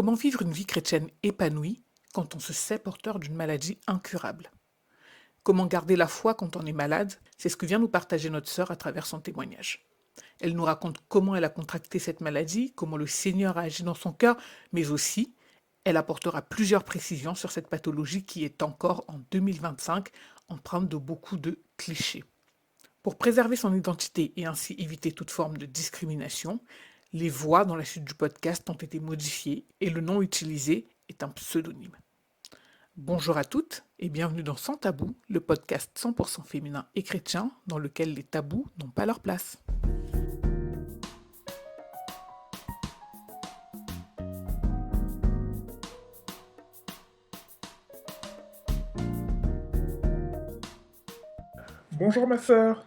Comment vivre une vie chrétienne épanouie quand on se sait porteur d'une maladie incurable? Comment garder la foi quand on est malade? C'est ce que vient nous partager notre sœur à travers son témoignage. Elle nous raconte comment elle a contracté cette maladie, comment le Seigneur a agi dans son cœur, mais aussi, elle apportera plusieurs précisions sur cette pathologie qui est encore en 2025 empreinte de beaucoup de clichés. Pour préserver son identité et ainsi éviter toute forme de discrimination, les voix dans la suite du podcast ont été modifiées et le nom utilisé est un pseudonyme. Bonjour à toutes et bienvenue dans Sans Tabou, le podcast 100% féminin et chrétien dans lequel les tabous n'ont pas leur place. Bonjour ma sœur,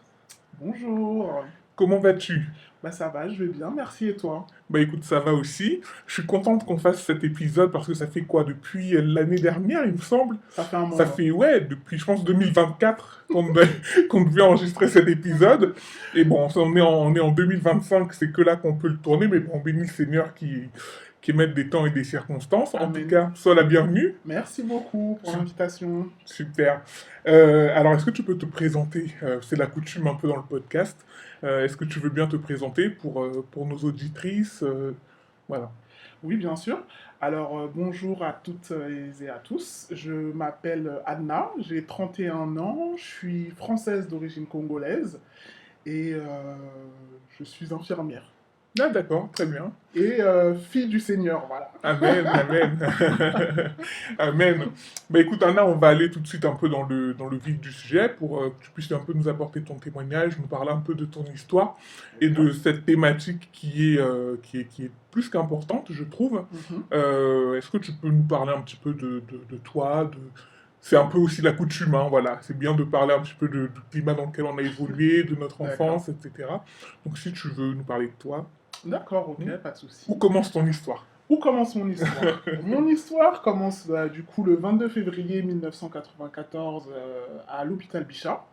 Bonjour. comment vas-tu? Ça va, je vais bien, merci et toi? Bah écoute, ça va aussi. Je suis contente qu'on fasse cet épisode parce que ça fait quoi depuis l'année dernière, il me semble? Ça fait un Ça moment. fait, ouais, depuis je pense 2024 qu'on devait enregistrer cet épisode. Et bon, on est en 2025, c'est que là qu'on peut le tourner, mais bon, on bénit le Seigneur qui émette des temps et des circonstances. En tout Amen. cas, sois la bienvenue. Merci beaucoup pour l'invitation. Super. Alors, est-ce que tu peux te présenter? C'est la coutume un peu dans le podcast. Est-ce que tu veux bien te présenter pour nos auditrices? Voilà. Oui, bien sûr. Alors, bonjour à toutes et à tous. Je m'appelle Anna, j'ai 31 ans, je suis française d'origine congolaise et je suis infirmière. Ah, d'accord, très bien. Et fille du Seigneur, voilà. Amen, amen. Amen. Bah écoute, Anna, on va aller tout de suite un peu dans le vif du sujet pour que tu puisses un peu nous apporter ton témoignage, nous parler un peu de ton histoire et de cette thématique qui est plus qu'importante, je trouve. Mhm. Est-ce que tu peux nous parler un petit peu de toi, C'est un peu aussi la coutume, hein, voilà. C'est bien de parler un petit peu du climat dans lequel on a évolué, de notre D'accord. enfance, etc. Donc si tu veux nous parler de toi, D'accord, ok, Mhm. pas de souci. où commence ton histoire? Où commence mon histoire? Mon histoire commence du coup le 22 février 1994 à l'hôpital Bichat,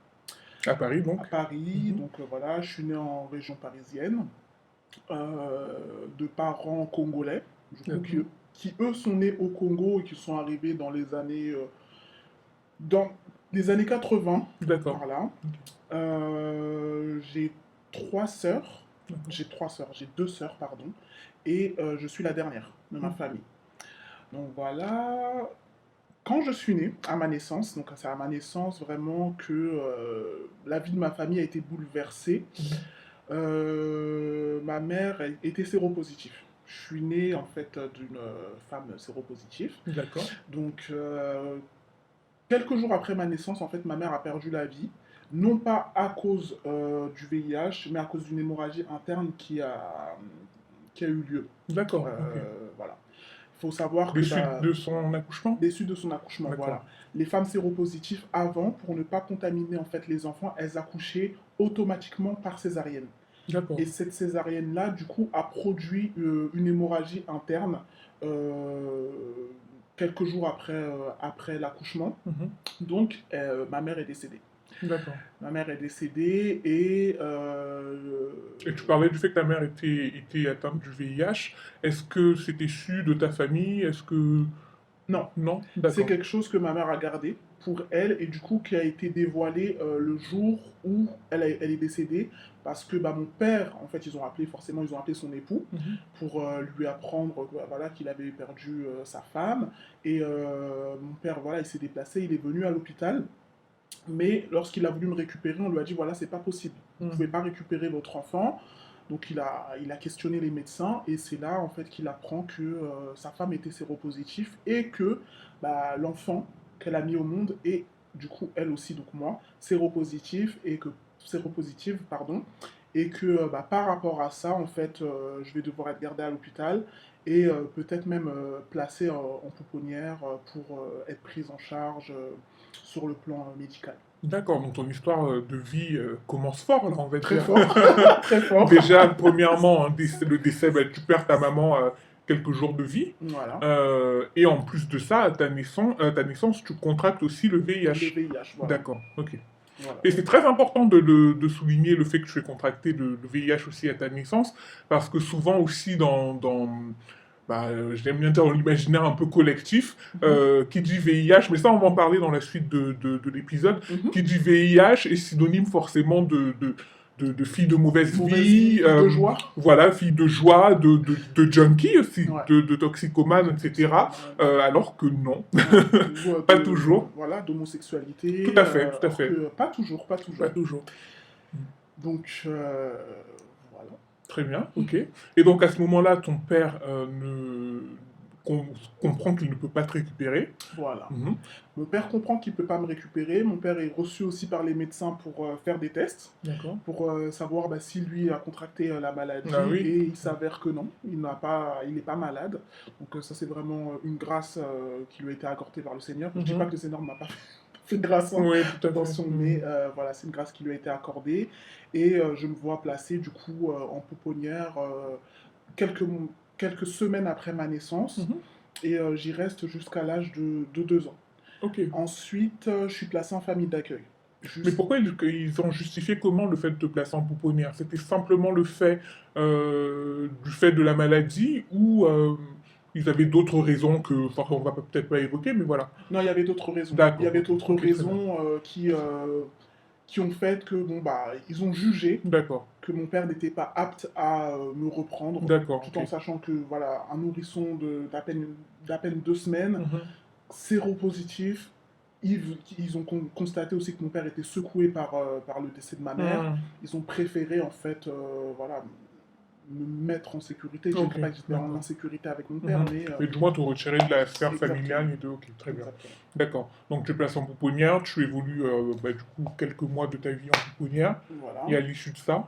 À Paris, donc? à Paris. Mhm. Donc voilà, je suis né en région parisienne, de parents congolais, du coup, D'accord. qui, eux sont nés au Congo et qui sont arrivés dans les années 80, D'accord. par là. J'ai trois sœurs, j'ai deux sœurs, pardon, et je suis la dernière de ma Mhm. famille. Donc voilà, quand je suis né, à ma naissance, donc c'est à ma naissance vraiment que la vie de ma famille a été bouleversée. Mhm. Ma mère était séropositive. Je suis né en fait d'une femme séropositive. D'accord. Donc quelques jours après ma naissance, en fait, ma mère a perdu la vie. Non pas à cause du VIH, mais à cause d'une hémorragie interne qui a eu lieu. D'accord, ok. Voilà. Il faut savoir Des que suites de son accouchement? des suites de son accouchement, D'accord. voilà. Les femmes séropositives, avant, pour ne pas contaminer en fait les enfants, elles accouchaient automatiquement par césarienne. D'accord. Et cette césarienne-là, du coup, a produit une hémorragie interne euh, quelques jours après l'accouchement. Mhm. Donc, ma mère est décédée. D'accord. Ma mère est décédée et Et tu parlais du fait que ta mère était atteinte du VIH. Est-ce que c'était su de ta famille? Est-ce que... non, Non? c'est D'accord. quelque chose que ma mère a gardé pour elle et du coup qui a été dévoilé le jour où elle est décédée parce que mon père, en fait, ils ont appelé son époux Mhm. pour lui apprendre voilà, qu'il avait perdu sa femme et mon père, voilà, il s'est déplacé, il est venu à l'hôpital. Mais lorsqu'il a voulu me récupérer, on lui a dit voilà, c'est pas possible. Vous ne Mhm. pouvez pas récupérer votre enfant. Donc il a questionné les médecins et c'est là en fait qu'il apprend que sa femme était séropositive et que l'enfant qu'elle a mis au monde est du coup elle aussi, donc moi, séropositive, pardon, et que par rapport à ça, en fait, je vais devoir être gardée à l'hôpital et peut-être même placée en pouponnière pour être prise en charge sur le plan médical. D'accord, donc ton histoire de vie commence fort, là, on va Très dire. fort, très fort. Déjà, premièrement, le décès, tu perds ta maman quelques jours de vie. Voilà, Et en plus de ça, à ta naissance, tu contractes aussi le le VIH. VIH, voilà. D'accord, ok. Voilà. Et c'est très important de souligner le fait que tu aies contracté le VIH aussi à ta naissance, parce que souvent aussi j'aime bien dire dans l'imaginaire un peu collectif, qui dit VIH, mais ça on va en parler dans la suite de l'épisode, Mhm. qui dit VIH est synonyme forcément de fille de mauvaise Mauvaise vie, vie, de joie. voilà, fille de joie, de junkie aussi, Ouais. de toxicomane, etc. Alors que non, Ouais. Ou, pas toujours. voilà, d'homosexualité. Tout à fait, tout à Alors fait. que pas toujours, pas toujours. Pas toujours. Donc, voilà. Très bien, ok. Et donc à ce moment-là, ton père comprend qu'il ne peut pas te récupérer. Voilà. Mhm. Mon père comprend qu'il ne peut pas me récupérer. Mon père est reçu aussi par les médecins pour faire des tests, D'accord. pour savoir si lui a contracté la maladie. Ah oui. Et il s'avère que non, il n'est pas malade. Donc ça, c'est vraiment une grâce qui lui a été accordée par le Seigneur. Je ne dis Mhm. pas que le Seigneur ne m'a pas fait de grâce, hein, Oui, tout à fait. attention, mais voilà, c'est une grâce qui lui a été accordée. Et je me vois placé du coup en pouponnière quelques, quelques semaines après ma naissance. Mhm. Et j'y reste jusqu'à l'âge de 2 ans. Ok. Ensuite, je suis placé en famille d'accueil. Mais pourquoi ils ont justifié comment le fait de te placer en pouponnière? C'était simplement le fait du fait de la maladie ou ils avaient d'autres raisons que, enfin, on va peut-être pas évoquer, mais voilà. Non, il y avait d'autres raisons. D'accord. Il y avait d'autres Ok, très bien. raisons qui ont fait que, bon, ils ont jugé D'accord. que mon père n'était pas apte à me reprendre. D'accord. Tout en sachant que, voilà, un nourrisson d'à peine 2 semaines, Mhm. séropositif. Ils ont constaté aussi que mon père était secoué par le décès de ma mère. Mhm. Ils ont préféré, en fait, voilà, me mettre en sécurité. Je ne Ok, dirais pas que j'étais en d'accord. insécurité avec mon père, Mhm. mais... Mais du moins, te retirer de la sphère Exactement. familiale et de. Ok, très bien. Exactement. D'accord. Donc, tu es placé en pouponnière, tu évolues du coup quelques mois de ta vie en pouponnière. Voilà. Et à l'issue de ça,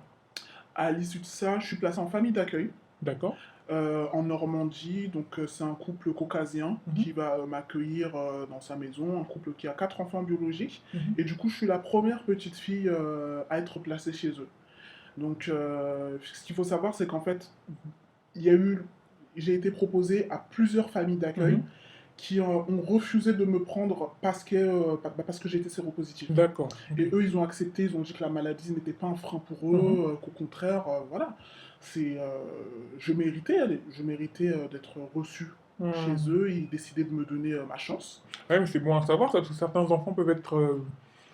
À l'issue de ça, je suis placé en famille d'accueil d'accord. en Normandie. Donc, c'est un couple caucasien Mhm. qui va m'accueillir dans sa maison, un couple qui a 4 enfants biologiques. Mhm. Et du coup, je suis la première petite fille à être placée chez eux. Donc, ce qu'il faut savoir, c'est qu'en fait, j'ai été proposé à plusieurs familles d'accueil Mhm. qui ont refusé de me prendre parce que j'étais séropositif. D'accord. Ok. Et eux, ils ont accepté, ils ont dit que la maladie n'était pas un frein pour Mhm. eux, qu'au contraire, voilà, je méritais d'être reçu Mhm. chez eux, et ils décidaient de me donner ma chance. Ouais, mais c'est bon à savoir, ça, parce que certains enfants peuvent être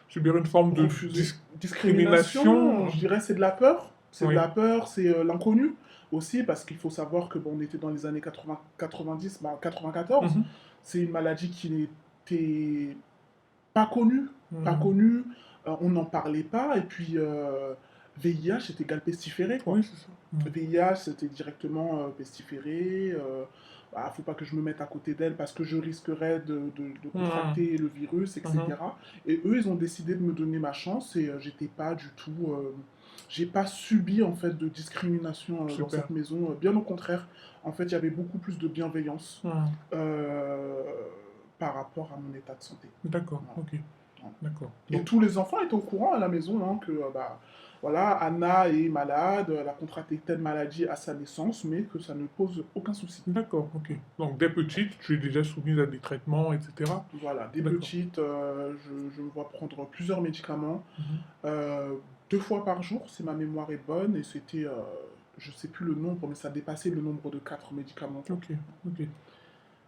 subir une forme de Refusé. discrimination. Je dirais, c'est de la peur. C'est Oui. de la peur, c'est l'inconnu aussi, parce qu'il faut savoir que bon, on était dans les années 90, 94. Mhm. C'est une maladie qui n'était pas connue, pas Mhm. connue. On n'en parlait pas. Et puis, VIH, c'était égal pestiféré, quoi. Oui, c'est ça. Mhm. VIH, c'était directement pestiféré. Faut pas que je me mette à côté d'elle parce que je risquerais de contracter le virus, etc. Et eux, ils ont décidé de me donner ma chance et j'étais pas du tout. J'ai pas subi en fait de discrimination dans Super. cette maison. Bien au contraire, en fait, il y avait beaucoup plus de bienveillance Mhm. euh, par rapport à mon état de santé. D'accord, Voilà. ok. D'accord. Et Donc, tous les enfants étaient au courant à la maison hein, que voilà, Anna est malade, elle a contracté telle maladie à sa naissance, mais que ça ne pose aucun souci. d'accord, ok. Donc, dès petite, tu es déjà soumise à des traitements, etc. Voilà, dès D'accord. petite, je me vois prendre plusieurs médicaments, Mhm. 2 fois par jour, si ma mémoire est bonne, et c'était, je sais plus le nombre, mais ça dépassait le nombre de 4 médicaments. Ok, ok.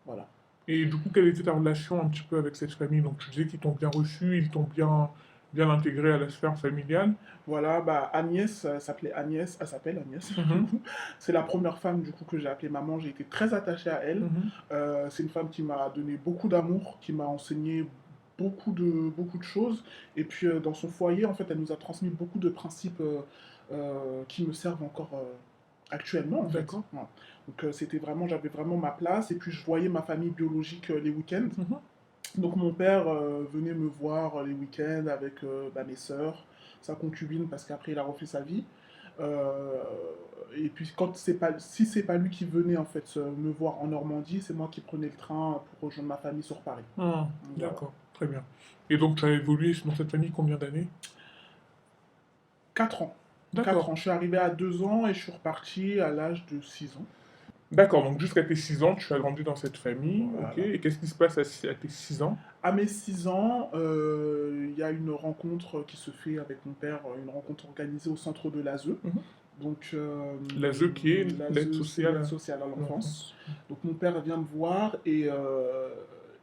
Voilà. Et du coup, quelle était ta relation un petit peu avec cette famille? Donc, tu disais qu'ils t'ont bien reçu, ils t'ont bien intégré à la sphère familiale. Voilà, Agnès, elle s'appelle Agnès. Mhm. C'est la première femme du coup que j'ai appelée maman. J'ai été très attachée à elle. Mhm. C'est une femme qui m'a donné beaucoup d'amour, qui m'a enseigné beaucoup de choses. Et puis dans son foyer, en fait, elle nous a transmis beaucoup de principes qui me servent encore actuellement, en fait. D'accord. Voilà. Donc j'avais vraiment ma place. Et puis je voyais ma famille biologique les week-ends. Mhm. Donc mon père venait me voir les week-ends avec mes sœurs, sa concubine, parce qu'après il a refait sa vie. Euh, et puis si c'est pas lui qui venait en fait me voir en Normandie, c'est moi qui prenais le train pour rejoindre ma famille sur Paris. Mhm. Voilà. D'accord, très bien. Et donc, tu as évolué dans cette famille combien d'années? 4 ans. 4 D'accord. ans. Je suis arrivé à 2 ans et je suis reparti à l'âge de 6 ans. D'accord, donc jusqu'à tes 6 ans, tu as grandi dans cette famille, Voilà. ok. Et qu'est-ce qui se passe à tes 6 ans? À mes 6 ans, il y a une rencontre qui se fait avec mon père, une rencontre organisée au centre de l'ASE. Mhm. Donc, L'ASE qui est l'aide l'ASE, c'est l'aide sociale sociale à à l'enfance. l'enfance. Donc, mon père vient me voir et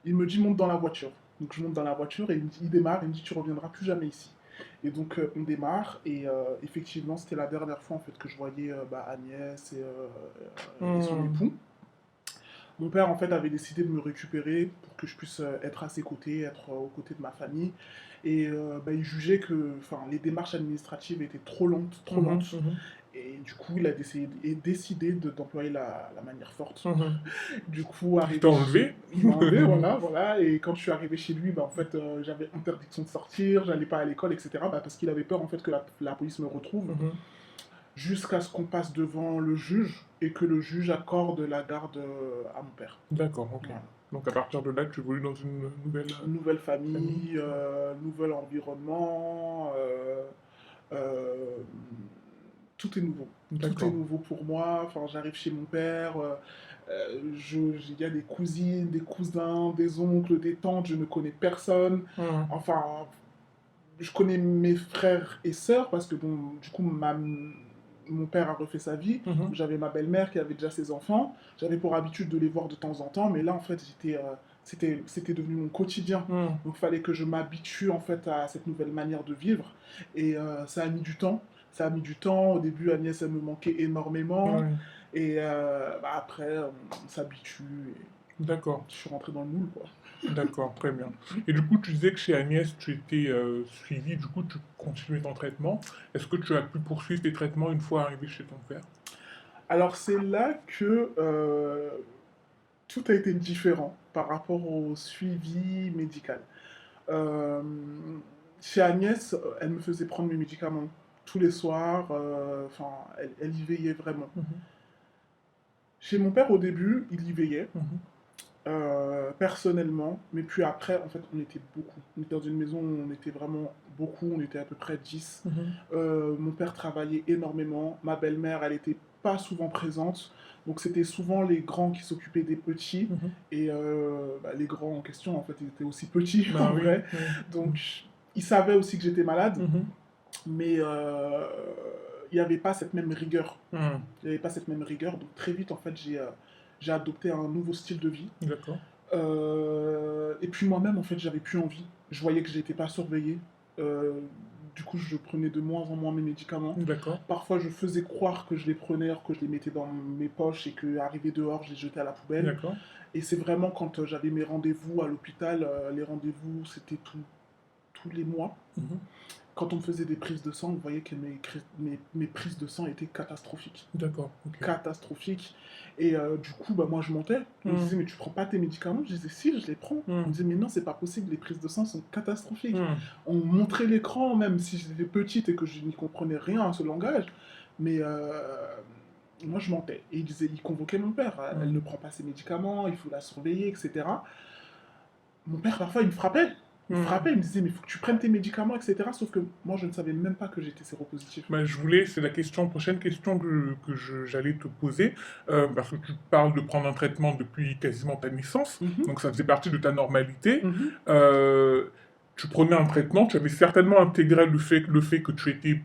il me dit monte dans la voiture. Donc, je monte dans la voiture et il démarre. Il me dit tu reviendras plus jamais ici. Et donc, on démarre et effectivement, c'était la dernière fois en fait que je voyais Agnès et son Hmm. époux. Mon père, en fait, avait décidé de me récupérer pour que je puisse être à ses côtés, être aux côtés de ma famille. Et il jugeait que les démarches administratives étaient trop lentes, trop Mhm, lentes. mhm, Et du coup, il a décidé d'employer la manière forte. mhm. Du coup, Il t'a enlevé? il m'a enlevé, voilà, voilà. Et quand je suis arrivé chez lui, en fait, j'avais interdiction de sortir, j'allais pas à l'école, etc. Parce qu'il avait peur, en fait, que la police me retrouve. Mhm. Jusqu'à ce qu'on passe devant le juge et que le juge accorde la garde à mon père. D'accord, ok. Voilà. Donc à partir de là, tu évolues dans une nouvelle Nouvelle famille. famille, nouvel environnement, euh, tout est nouveau. Tout est D'accord. nouveau pour moi. Enfin, j'arrive chez mon père, il y a des cousines, des cousins, des oncles, des tantes, je ne connais personne. Mhm. Enfin, je connais mes frères et sœurs parce que bon, du coup, mon père a refait sa vie. Mhm. J'avais ma belle-mère qui avait déjà ses enfants. J'avais pour habitude de les voir de temps en temps, mais là, en fait, c'était devenu mon quotidien. Mhm. Donc, il fallait que je m'habitue en fait à cette nouvelle manière de vivre. Et ça a mis du temps. Ça a mis du temps. Au début, Agnès, elle me manquait énormément. Ouais. Et après, on s'habitue. Et D'accord, je suis rentré dans le moule, quoi. d'accord, très bien. Et du coup, tu disais que chez Agnès, tu étais suivi, du coup, tu continuais ton traitement. Est-ce que tu as pu poursuivre tes traitements une fois arrivé chez ton père? Alors, c'est là que tout a été différent par rapport au suivi médical. Euh, Chez Agnès, elle me faisait prendre mes médicaments tous les soirs. Elle y veillait vraiment. Mhm. Chez mon père, au début, il y veillait Mhm. personnellement, mais puis après, en fait, on était beaucoup. On était dans une maison où on était vraiment beaucoup, on était à peu près 10. Mhm. Mon père travaillait énormément, ma belle-mère, elle était pas souvent présente, donc c'était souvent les grands qui s'occupaient des petits, Mhm. et les grands en question, en fait, ils étaient aussi petits en Bah oui, vrai, oui. donc ils savaient aussi que j'étais malade, Mhm. mais il n'y avait pas cette même rigueur. Mhm. Il n'y avait pas cette même rigueur, donc très vite, en fait, j'ai adopté un nouveau style de vie. D'accord, Et puis moi-même, en fait, j'avais plus envie. Je voyais que j'étais pas surveillé. Euh, du coup, je prenais de moins en moins mes médicaments. d'accord, Parfois, je faisais croire que je les prenais, alors que je les mettais dans mes poches et que, arrivé dehors, je les jetais à la poubelle. d'accord. Et c'est vraiment quand j'avais mes rendez-vous à l'hôpital, les rendez-vous, c'était tous les mois. Mhm. Quand on me faisait des prises de sang, vous voyez que mes prises de sang étaient catastrophiques. D'accord, ok. Catastrophiques. Et du coup, moi, je montais. On me Mhm. disait, mais tu prends pas tes médicaments? Je disais, si, je les prends. On me Mhm. disait, mais non, c'est pas possible, les prises de sang sont catastrophiques. Mhm. On montrait l'écran, même si j'étais petite et que je n'y comprenais rien à ce langage. Mais moi, je mentais. Et il convoquait mon père. Elle ne Mhm. prend pas ses médicaments, il faut la surveiller, etc. Mon père, parfois, il me frappait. Il me Mhm. frappait, il me disait, mais il faut que tu prennes tes médicaments, etc. Sauf que moi, je ne savais même pas que j'étais séropositif. Bah, c'est la prochaine question j'allais te poser, parce que tu parles de prendre un traitement depuis quasiment ta naissance, Mhm, donc ça faisait partie de ta normalité. mhm. Euh, Tu prenais un traitement, tu avais certainement intégré le fait que tu étais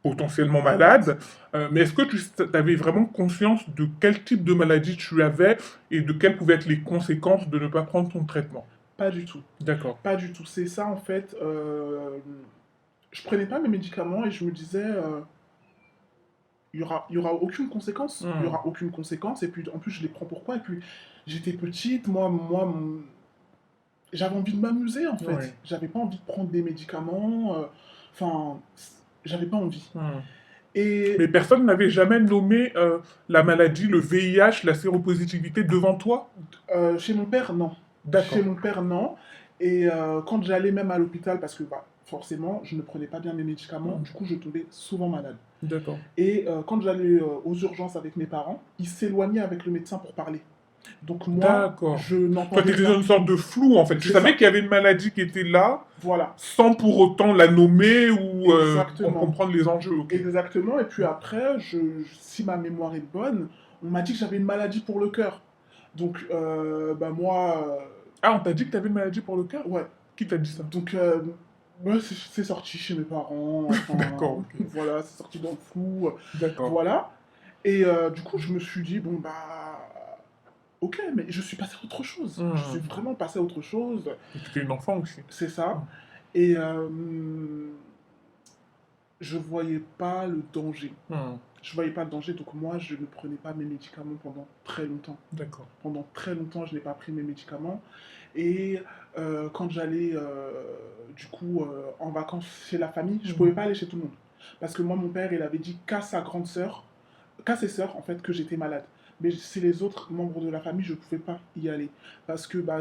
potentiellement Malade. malade, mais est-ce que tu avais vraiment conscience de quel type de maladie tu avais et de quelles pouvaient être les conséquences de ne pas prendre ton traitement? Pas du tout. D'accord. Pas du tout. C'est ça, en fait. Je prenais pas mes médicaments et je me disais, il y aura aucune conséquence. Il y Hmm. aura aucune conséquence. Et puis, en plus, je les prends pourquoi? Et puis, j'étais petite. J'avais envie de m'amuser, en Ouais. fait. J'avais pas envie de prendre des médicaments. Enfin, j'avais pas envie. Hmm. Et Mais personne n'avait jamais nommé la maladie, le VIH, la séropositivité devant toi? chez mon père, non. Chez D'accord. mon père, non. Et quand j'allais même à l'hôpital, parce que forcément, je ne prenais pas bien mes médicaments, Hmm. du coup, je tombais souvent malade. D'accord. Et quand j'allais aux urgences avec mes parents, ils s'éloignaient avec le médecin pour parler. Donc moi, D'accord. je Toi, tu n'entendais étais dans rien. une sorte de flou, en fait. Tu C'est savais ça. qu'il y avait une maladie qui était là, Voilà. sans pour autant la nommer ou Exactement. comprendre les enjeux. Ok. Exactement. Et puis après, si ma mémoire est bonne, on m'a dit que j'avais une maladie pour le cœur. Donc moi, Ah, on t'a dit que tu avais une maladie pour le cœur? ouais. Qui t'a dit ça? Donc Ouais, c'est sorti chez mes parents, enfin, D'accord, ok. voilà, c'est sorti dans le flou, D'accord. voilà. Et du coup, je me suis dit, bon, bah, ok, mais je suis passé à autre chose. Je suis Hmm. vraiment passé à autre chose, Et tu étais une enfant aussi. c'est Hmm. ça. Et je voyais pas le danger. Hmm. Je voyais pas le danger, donc moi, je ne prenais pas mes médicaments pendant très longtemps. D'accord. Pendant très longtemps, je n'ai pas pris mes médicaments. Et quand j'allais, du coup, en vacances chez la famille, je ne pouvais Hmm. pas aller chez tout le monde. Parce que moi, mon père, il avait dit qu'à sa grande sœur, qu'à ses sœurs, en fait, que j'étais malade. Mais c'est les autres membres de la famille, je ne pouvais pas y aller. Parce que bah,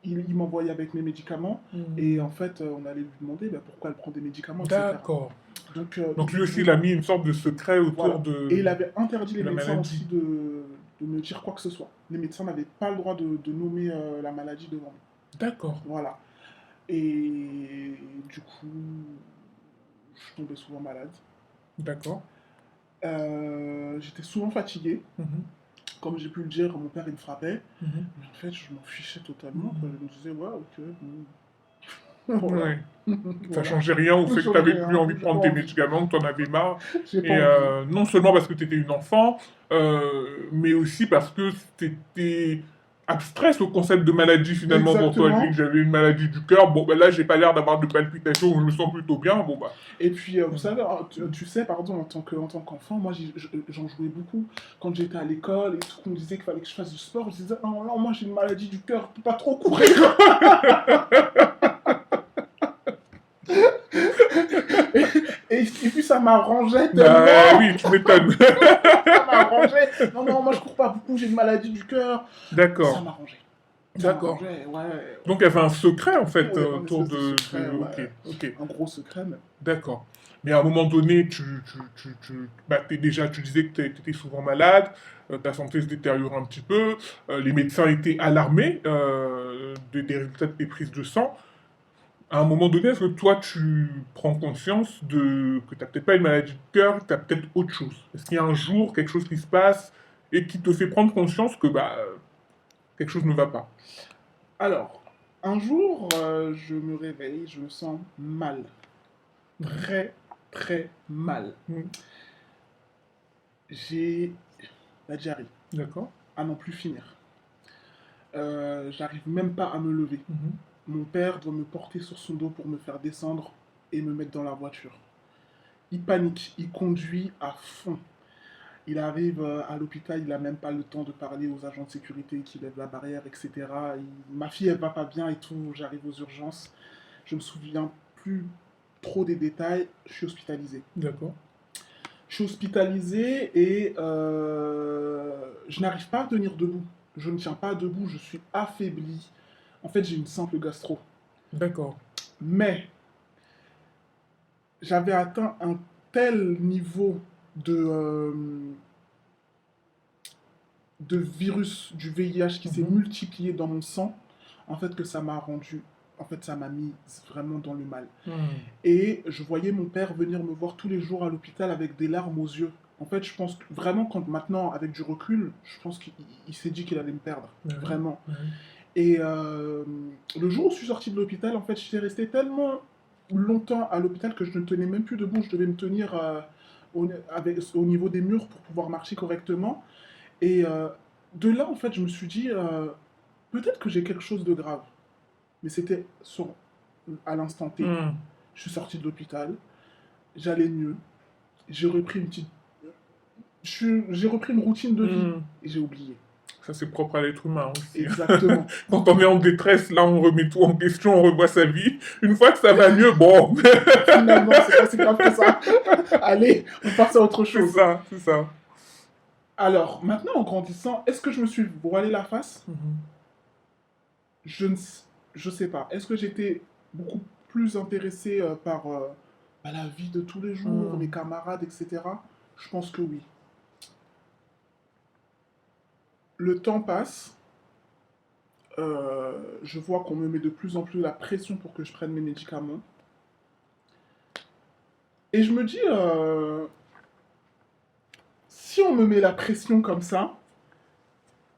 il m'envoyait avec mes médicaments. Et en Hmm. fait, on allait lui demander bah, pourquoi elle prend des médicaments, etc. D'accord. Donc, Donc lui aussi, il a mis une sorte de secret autour voilà. Et il de avait interdit les la médecins maladie. aussi de me dire quoi que ce soit. Les médecins n'avaient pas le droit de nommer la maladie devant moi. D'accord. Voilà. Et du coup, je tombais souvent malade. D'accord. J'étais souvent fatigué. Mhm. Comme j'ai pu le dire, mon père il me frappait. Mhm. Mais en fait, je m'en fichais totalement. Quoi. Mhm. Je me disais, ouais, ok, bon. Voilà. Ouais. Ça Voilà. changeait rien au Je fait que tu change n'avais plus rien. envie de J'ai pas prendre tes envie. médicaments, que tu en avais marre. J'ai pas Et envie. non seulement parce que tu étais une enfant, mais aussi parce que c'était abstrait ce concept de maladie finalement pour toi. Je dis que Exactement. j'avais une maladie du cœur. Bon, ben là, j'ai pas l'air d'avoir de palpitations, je me sens plutôt bien. Bon, bah. Et puis, vous Mhm. savez, tu sais, pardon, en tant qu'enfant, moi, j'en jouais beaucoup. Quand j'étais à l'école et tout, qu'on me disait qu'il fallait que je fasse du sport, je disais, non, non, moi, j'ai une maladie du cœur, je peux pas trop courir. et, et puis, ça m'arrangeait Bah tellement. oui, tu m'étonnes. Ça m'arrangeait. Non, non, moi, je cours pas beaucoup, j'ai une maladie du cœur. Ça D'accord. m'arrangeait. Ça D'accord. m'arrangeait, ouais. Donc il y avait un secret en fait Ouais, un autour espèce de secret, Ok, ouais. ok. Un gros secret, même. D'accord. Mais à un moment donné, bah, déjà, tu disais que tu étais souvent malade, ta santé se détériorait un petit peu, les médecins étaient alarmés des résultats de tes prises de sang. À un moment donné, est-ce que toi, tu prends conscience que tu n'as peut-être pas une maladie de cœur, que tu as peut-être autre chose? Est-ce qu'il y a un jour quelque chose qui se passe et qui te fait prendre conscience que bah, quelque chose ne va pas? Alors, un jour, je me réveille, je me sens mal. Mhm. Très, très mal. Mhm. J'ai la diarrhée, D'accord. à n'en plus finir. J'arrive même pas à me lever. Mhm. Mon père doit me porter sur son dos pour me faire descendre et me mettre dans la voiture. Il panique, il conduit à fond. Il arrive à l'hôpital, il n'a même pas le temps de parler aux agents de sécurité qui lèvent la barrière, etc. Ma fille, elle va pas bien et tout, j'arrive aux urgences. Je me souviens plus trop des détails, je suis hospitalisé. D'accord. Je suis hospitalisé et je n'arrive pas à tenir debout. Je ne tiens pas debout, je suis affaibli. En fait, j'ai une simple gastro. D'accord. Mais j'avais atteint un tel niveau de virus du VIH qui s'est Mhm. multiplié dans mon sang, en fait, que ça m'a rendu, en fait, ça m'a mis vraiment dans le mal. Hmm. Et je voyais mon père venir me voir tous les jours à l'hôpital avec des larmes aux yeux. En fait, je pense que vraiment, quand maintenant, avec du recul, je pense qu'il s'est dit qu'il allait me perdre. Ouais, Vraiment. ouais. Et le jour où je suis sorti de l'hôpital, en fait, j'étais resté tellement longtemps à l'hôpital que je ne tenais même plus debout. Je devais me tenir au niveau des murs pour pouvoir marcher correctement. Et de là, en fait, je me suis dit, peut-être que j'ai quelque chose de grave. Mais c'était à l'instant T. Hmm. Je suis sorti de l'hôpital, j'allais mieux, j'ai repris une petite... J'ai repris une routine de vie Hmm. et j'ai oublié. Ça, c'est propre à l'être humain aussi. Exactement. Quand on est en détresse, là, on remet tout en question, on revoit sa vie. Une fois que ça va mieux, bon, Finalement, c'est pas si grave que ça. Allez, on passe à autre c'est chose. ça, c'est ça. Alors, maintenant, en grandissant, est-ce que je me suis voilé la face? Mhm. Je ne je sais pas. Est-ce que j'étais beaucoup plus intéressé par bah, la vie de tous les jours, mes Hmm. camarades, etc. Je pense que oui. Le temps passe. Je vois qu'on me met de plus en plus la pression pour que je prenne mes médicaments. Et je me dis, si on me met la pression comme ça,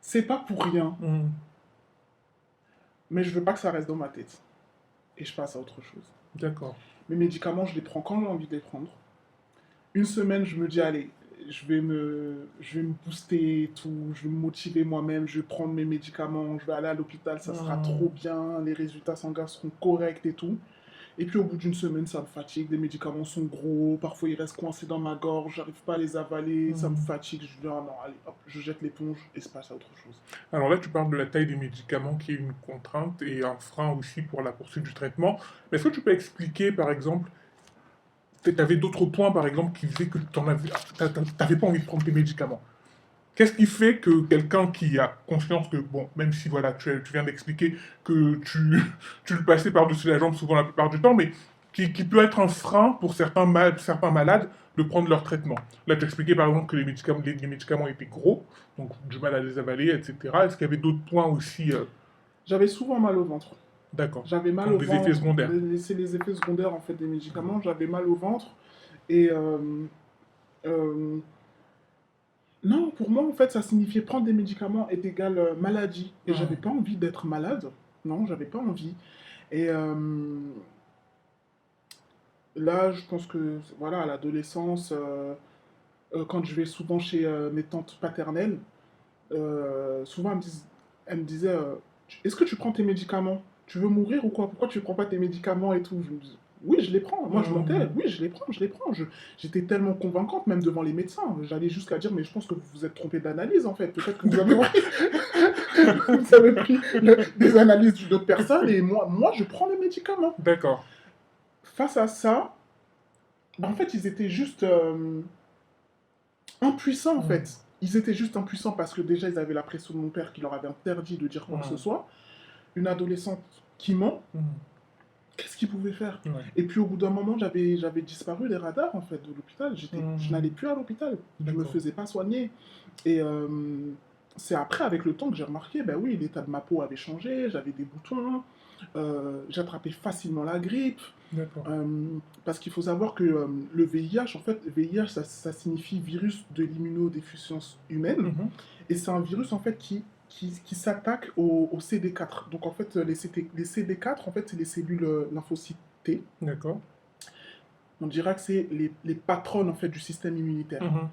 c'est pas pour rien. Hmm. Mais je veux pas que ça reste dans ma tête. Et je passe à autre chose. D'accord. Mes médicaments, je les prends quand j'ai envie de les prendre. Une semaine, je me dis, allez, je vais me booster et tout, je vais me motiver moi-même, je vais prendre mes médicaments, je vais aller à l'hôpital, ça sera trop Hmm. bien, les résultats sanguins seront corrects et tout. Et puis au bout d'une semaine, ça me fatigue, les médicaments sont gros, parfois ils restent coincés dans ma gorge, j'arrive pas à les avaler, ça me Hmm. fatigue, je dis, ah non, allez, hop, je jette l'éponge et se passe à autre chose. Alors là, tu parles de la taille des médicaments qui est une contrainte et un frein aussi pour la poursuite du traitement. Mais est-ce que tu peux expliquer, par exemple, tu avais d'autres points, par exemple, qui faisaient que tu n'avais pas envie de prendre tes médicaments? Qu'est-ce qui fait que quelqu'un qui a conscience que, bon, même si voilà, tu viens d'expliquer que tu le passais par-dessus la jambe souvent la plupart du temps, mais qui peut être un frein pour certains malades de prendre leur traitement. Là, tu expliquais par exemple que les médicaments étaient gros, donc du mal à les avaler, etc. Est-ce qu'il y avait d'autres points aussi? J'avais souvent mal au ventre. D'accord. J'avais mal Comme au des effets ventre, secondaires. c'est les effets secondaires en fait des médicaments, j'avais mal au ventre et euh, non, pour moi en fait ça signifiait prendre des médicaments est égal maladie et j'avais Hmm. pas envie d'être malade, non, j'avais pas envie. Et là je pense que voilà à l'adolescence, quand je vais souvent chez mes tantes paternelles, souvent elles me disaient est-ce que tu prends tes médicaments? Tu veux mourir ou quoi? Pourquoi tu ne prends pas tes médicaments et tout? Je me dis, oui, je les prends. Moi, je Hmm. mentais. Oui, je les prends, je les prends. J'étais tellement convaincante, même devant les médecins. J'allais jusqu'à dire, mais je pense que vous vous êtes trompé d'analyse, en fait. Peut-être que vous avez, vous avez pris des analyses d'autres personnes et moi, je prends les médicaments. D'accord. Face à ça, ben, en fait, ils étaient juste impuissants, en Hmm. fait. Ils étaient juste impuissants parce que déjà, ils avaient la pression de mon père qui leur avait interdit de dire quoi que ce Hmm. soit. Une adolescente qui ment, Hmm. qu'est-ce qu'ils pouvaient faire? Ouais. Et puis au bout d'un moment, j'avais disparu des radars en fait de l'hôpital. Je Hmm. n'allais plus à l'hôpital. Je me D'accord. faisais pas soigner. Et c'est après, avec le temps, que j'ai remarqué, ben oui, l'état de ma peau avait changé. J'avais des boutons. J'attrapais facilement la grippe. D'accord. Parce qu'il faut savoir que le VIH, en fait, VIH, ça signifie virus de l'immunodéficience humaine. Mhm. Et c'est un virus, en fait, qui s'attaque au CD4. Donc, en fait, les CD4, en fait, c'est les cellules lymphocytes T. D'accord. On dira que c'est les patronnes, en fait, du système immunitaire. Mhm.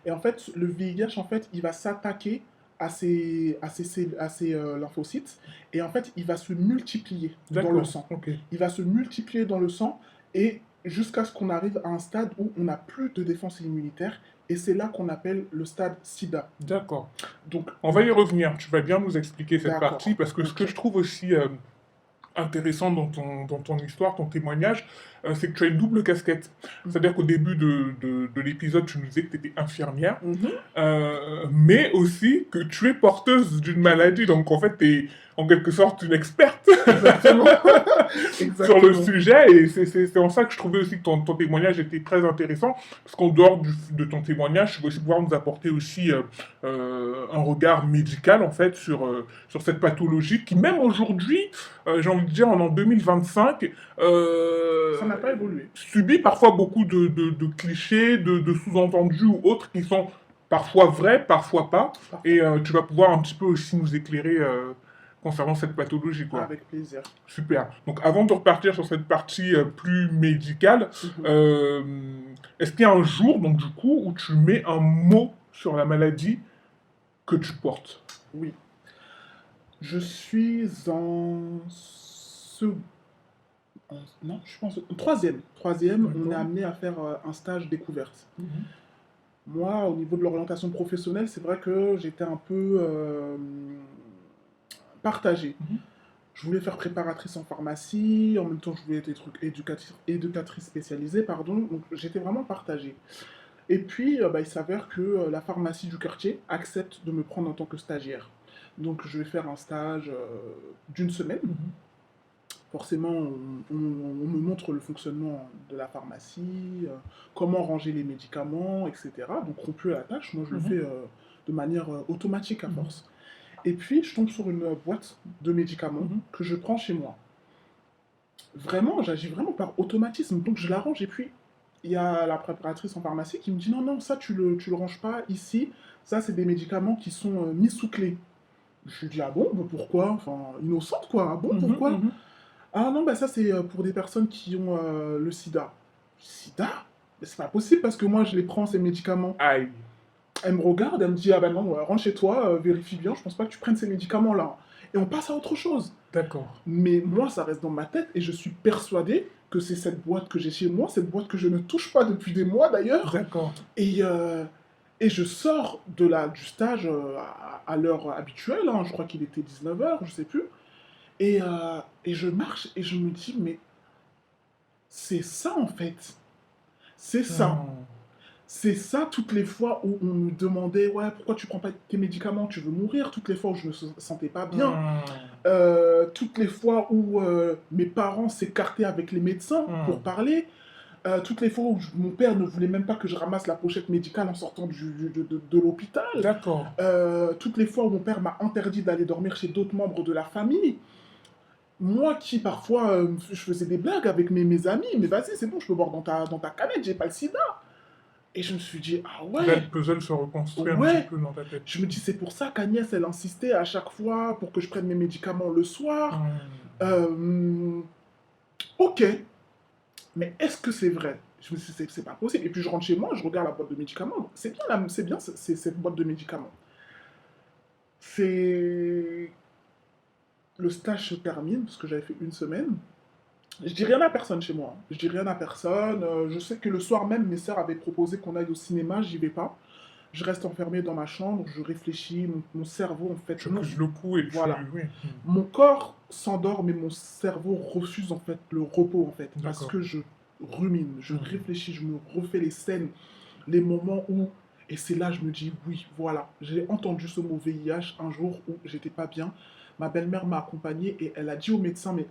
Et en fait, le VIH, en fait, il va s'attaquer à ces lymphocytes. Et en fait, il va se multiplier dans le D'accord. sang. Ok. Il va se multiplier dans le sang et jusqu'à ce qu'on arrive à un stade où on n'a plus de défense immunitaire. Et c'est là qu'on appelle le stade SIDA. D'accord. Donc, On va y revenir. Tu vas bien nous expliquer cette partie d'accord. parce que ce que Ok. je trouve aussi intéressant dans ton histoire, ton témoignage, c'est que tu as une double casquette. Mhm. C'est-à-dire qu'au début de l'épisode, tu nous disais que tu étais infirmière, Mhm. mais aussi que tu es porteuse d'une maladie. Donc en fait, tu es en quelque sorte une experte Exactement. sur le Exactement. sujet. Et c'est en ça que je trouvais aussi que ton témoignage était très intéressant. Parce qu'en dehors de ton témoignage, tu vas aussi pouvoir nous apporter aussi un regard médical en fait sur cette pathologie qui même aujourd'hui, j'ai envie de dire en 2025, Ça n'a pas évolué. subit parfois beaucoup de clichés, de sous-entendus ou autres qui sont parfois vrais, parfois pas. Parfois. Et tu vas pouvoir un petit peu aussi nous éclairer concernant cette pathologie, quoi. Avec plaisir. Super. Donc avant de repartir sur cette partie plus médicale, Mhm. euh, est-ce qu'il y a un jour, donc du coup, où tu mets un mot sur la maladie que tu portes? Oui. Je suis en non, je pense troisième. Troisième, on est D'accord. amené à faire un stage découverte. Mhm. Moi, au niveau de l'orientation professionnelle, c'est vrai que j'étais un peu partagée. Mhm. Je voulais faire préparatrice en pharmacie, en même temps je voulais être éducatrice spécialisée, pardon, donc j'étais vraiment partagée. Et puis, bah, il s'avère que la pharmacie du quartier accepte de me prendre en tant que stagiaire. Donc je vais faire un stage d'une semaine. Mhm. Forcément, on me montre le fonctionnement de la pharmacie, comment ranger les médicaments, etc. Donc rompu à la tâche, moi je le fais Mhm. de manière automatique à Mhm. force. Et puis je tombe sur une boîte de médicaments Mhm. que je prends chez moi. Vraiment, j'agis vraiment par automatisme, donc je la range. Et puis il y a la préparatrice en pharmacie qui me dit non, non, ça tu le ranges pas ici, ça c'est des médicaments qui sont mis sous clé. Je lui dis ah bon, bah, pourquoi? Enfin, innocente quoi, ah bon, Mhm. pourquoi? Mhm. Ah non, bah ça c'est pour des personnes qui ont le sida. Sida? Mais c'est pas possible parce que moi je les prends ces médicaments. Aïe, Elle me regarde, elle me dit ah ben non, rentre chez toi, vérifie bien, je pense pas que tu prennes ces médicaments-là. Et on passe à autre chose. d'accord. Mais moi ça reste dans ma tête et je suis persuadé que c'est cette boîte que j'ai chez moi, cette boîte que je ne touche pas depuis des mois d'ailleurs. D'accord. Et, euh, et je sors du stage à l'heure habituelle, hein, je crois qu'il était 19 h, je sais plus. Et je marche et je me dis, mais c'est ça en fait. C'est ça. Hmm. C'est ça toutes les fois où on me demandait, ouais, pourquoi tu prends pas tes médicaments, tu veux mourir, toutes les fois où je me sentais pas bien, Hmm. toutes les fois où mes parents s'écartaient avec les médecins Hmm. pour parler, toutes les fois où mon père ne voulait même pas que je ramasse la pochette médicale en sortant de l'hôpital, D'accord. toutes les fois où mon père m'a interdit d'aller dormir chez d'autres membres de la famille. Moi qui parfois je faisais des blagues avec mes amis, mais vas-y, c'est bon, je peux boire dans ta canette, j'ai pas le sida. Et je me suis dit, ah Là, le ouais, puzzle se reconstruit un petit ouais. peu dans ta tête. Je me dis, c'est pour ça qu'Agnès, elle insistait à chaque fois pour que je prenne mes médicaments le soir. Hmm. Euh, ok, mais est-ce que c'est vrai? Je me suis dit, c'est pas possible. Et puis je rentre chez moi, je regarde la boîte de médicaments. C'est bien, c'est bien cette boîte de médicaments. C'est. Le stage se termine, parce que j'avais fait une semaine. Je dis rien à personne chez moi, hein. Je dis rien à personne. Je sais que le soir même, mes sœurs avaient proposé qu'on aille au cinéma, j'y vais pas. Je reste enfermé dans ma chambre, je réfléchis, mon cerveau, en fait, Tu non, accuses le coup et tu... voilà. Oui. Hmm. Mon corps s'endort, mais mon cerveau refuse, en fait, le repos, en fait, parce D'accord. que je rumine, je Hmm. réfléchis, je me refais les scènes, les moments où... Et c'est là, je me dis, oui, voilà, j'ai entendu ce mot VIH un jour où j'étais pas bien. Ma belle-mère m'a accompagné et elle a dit au médecin, mais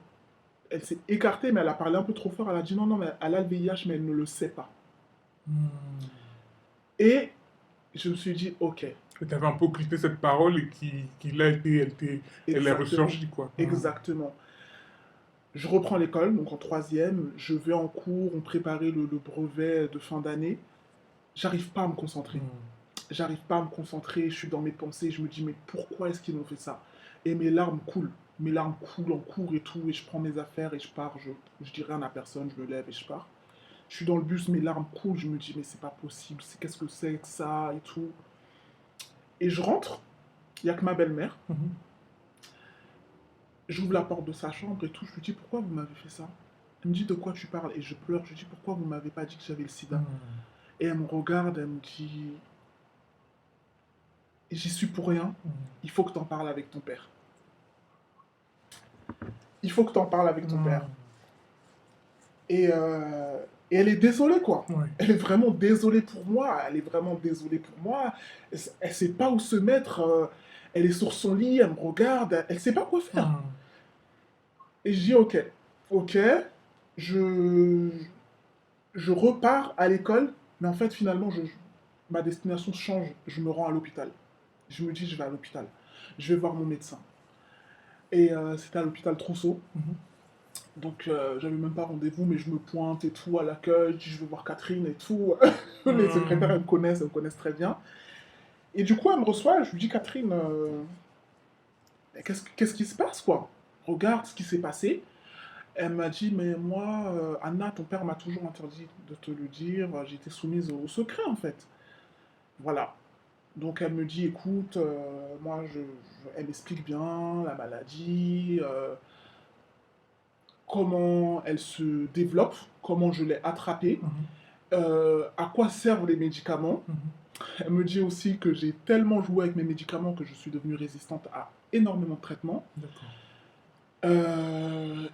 elle s'est écartée, mais elle a parlé un peu trop fort. Elle a dit non, non, mais elle a le VIH, mais elle ne le sait pas. Hmm. Et je me suis dit, ok, Et t'avais un peu occulté cette parole et qui là, elle est exactement, ressurgie, quoi. Hmm. exactement. Je reprends l'école, donc en troisième, je vais en cours, on préparait le brevet de fin d'année. J'arrive pas à me concentrer. Hmm. J'arrive pas à me concentrer, je suis dans mes pensées, je me dis, mais pourquoi est-ce qu'ils m'ont fait ça? Et mes larmes coulent. Mes larmes coulent en cours et tout, et je prends mes affaires et je pars, je dis rien à personne, je me lève et je pars. Je suis dans le bus, mes larmes coulent, je me dis, mais c'est pas possible, qu'est-ce que c'est que ça et tout. Et je rentre, il n'y a que ma belle-mère. Mhm. J'ouvre la porte de sa chambre et tout, je lui dis, pourquoi vous m'avez fait ça? Elle me dit, de quoi tu parles? Et je pleure, je lui dis, pourquoi vous m'avez pas dit que j'avais le sida? Hmm. Et elle me regarde, elle me dit, j'y suis pour rien, Hmm. il faut que tu en parles avec ton père. Il faut que tu en parles avec ton Hmm. père. Et elle est désolée, quoi. Ouais. Elle est vraiment désolée pour moi. Elle est vraiment désolée pour moi. Elle sait pas où se mettre. Elle est sur son lit, elle me regarde. Elle sait pas quoi faire. Hmm. Et je dis, ok, ok, je, je repars à l'école. Mais en fait, finalement, ma destination change. Je me rends à l'hôpital. Je me dis, je vais à l'hôpital. Je vais voir mon médecin. Et c'était à l'hôpital Trousseau. Mhm. Donc, j'avais même pas rendez-vous, mais je me pointe et tout à l'accueil, je dis je veux voir Catherine et tout. Les secrétaires, Hmm. elles me connaissent très bien. Et du coup, elle me reçoit, je lui dis Catherine, qu'est-ce qui se passe, quoi? Regarde ce qui s'est passé. Elle m'a dit, mais moi, Anna, ton père m'a toujours interdit de te le dire, j'ai été soumise au secret, en fait. Voilà. Donc, elle me dit, écoute, moi, elle m'explique bien la maladie, comment elle se développe, comment je l'ai attrapée, Mhm. à quoi servent les médicaments. Mhm. Elle me dit aussi que j'ai tellement joué avec mes médicaments que je suis devenue résistante à énormément de traitements D'accord.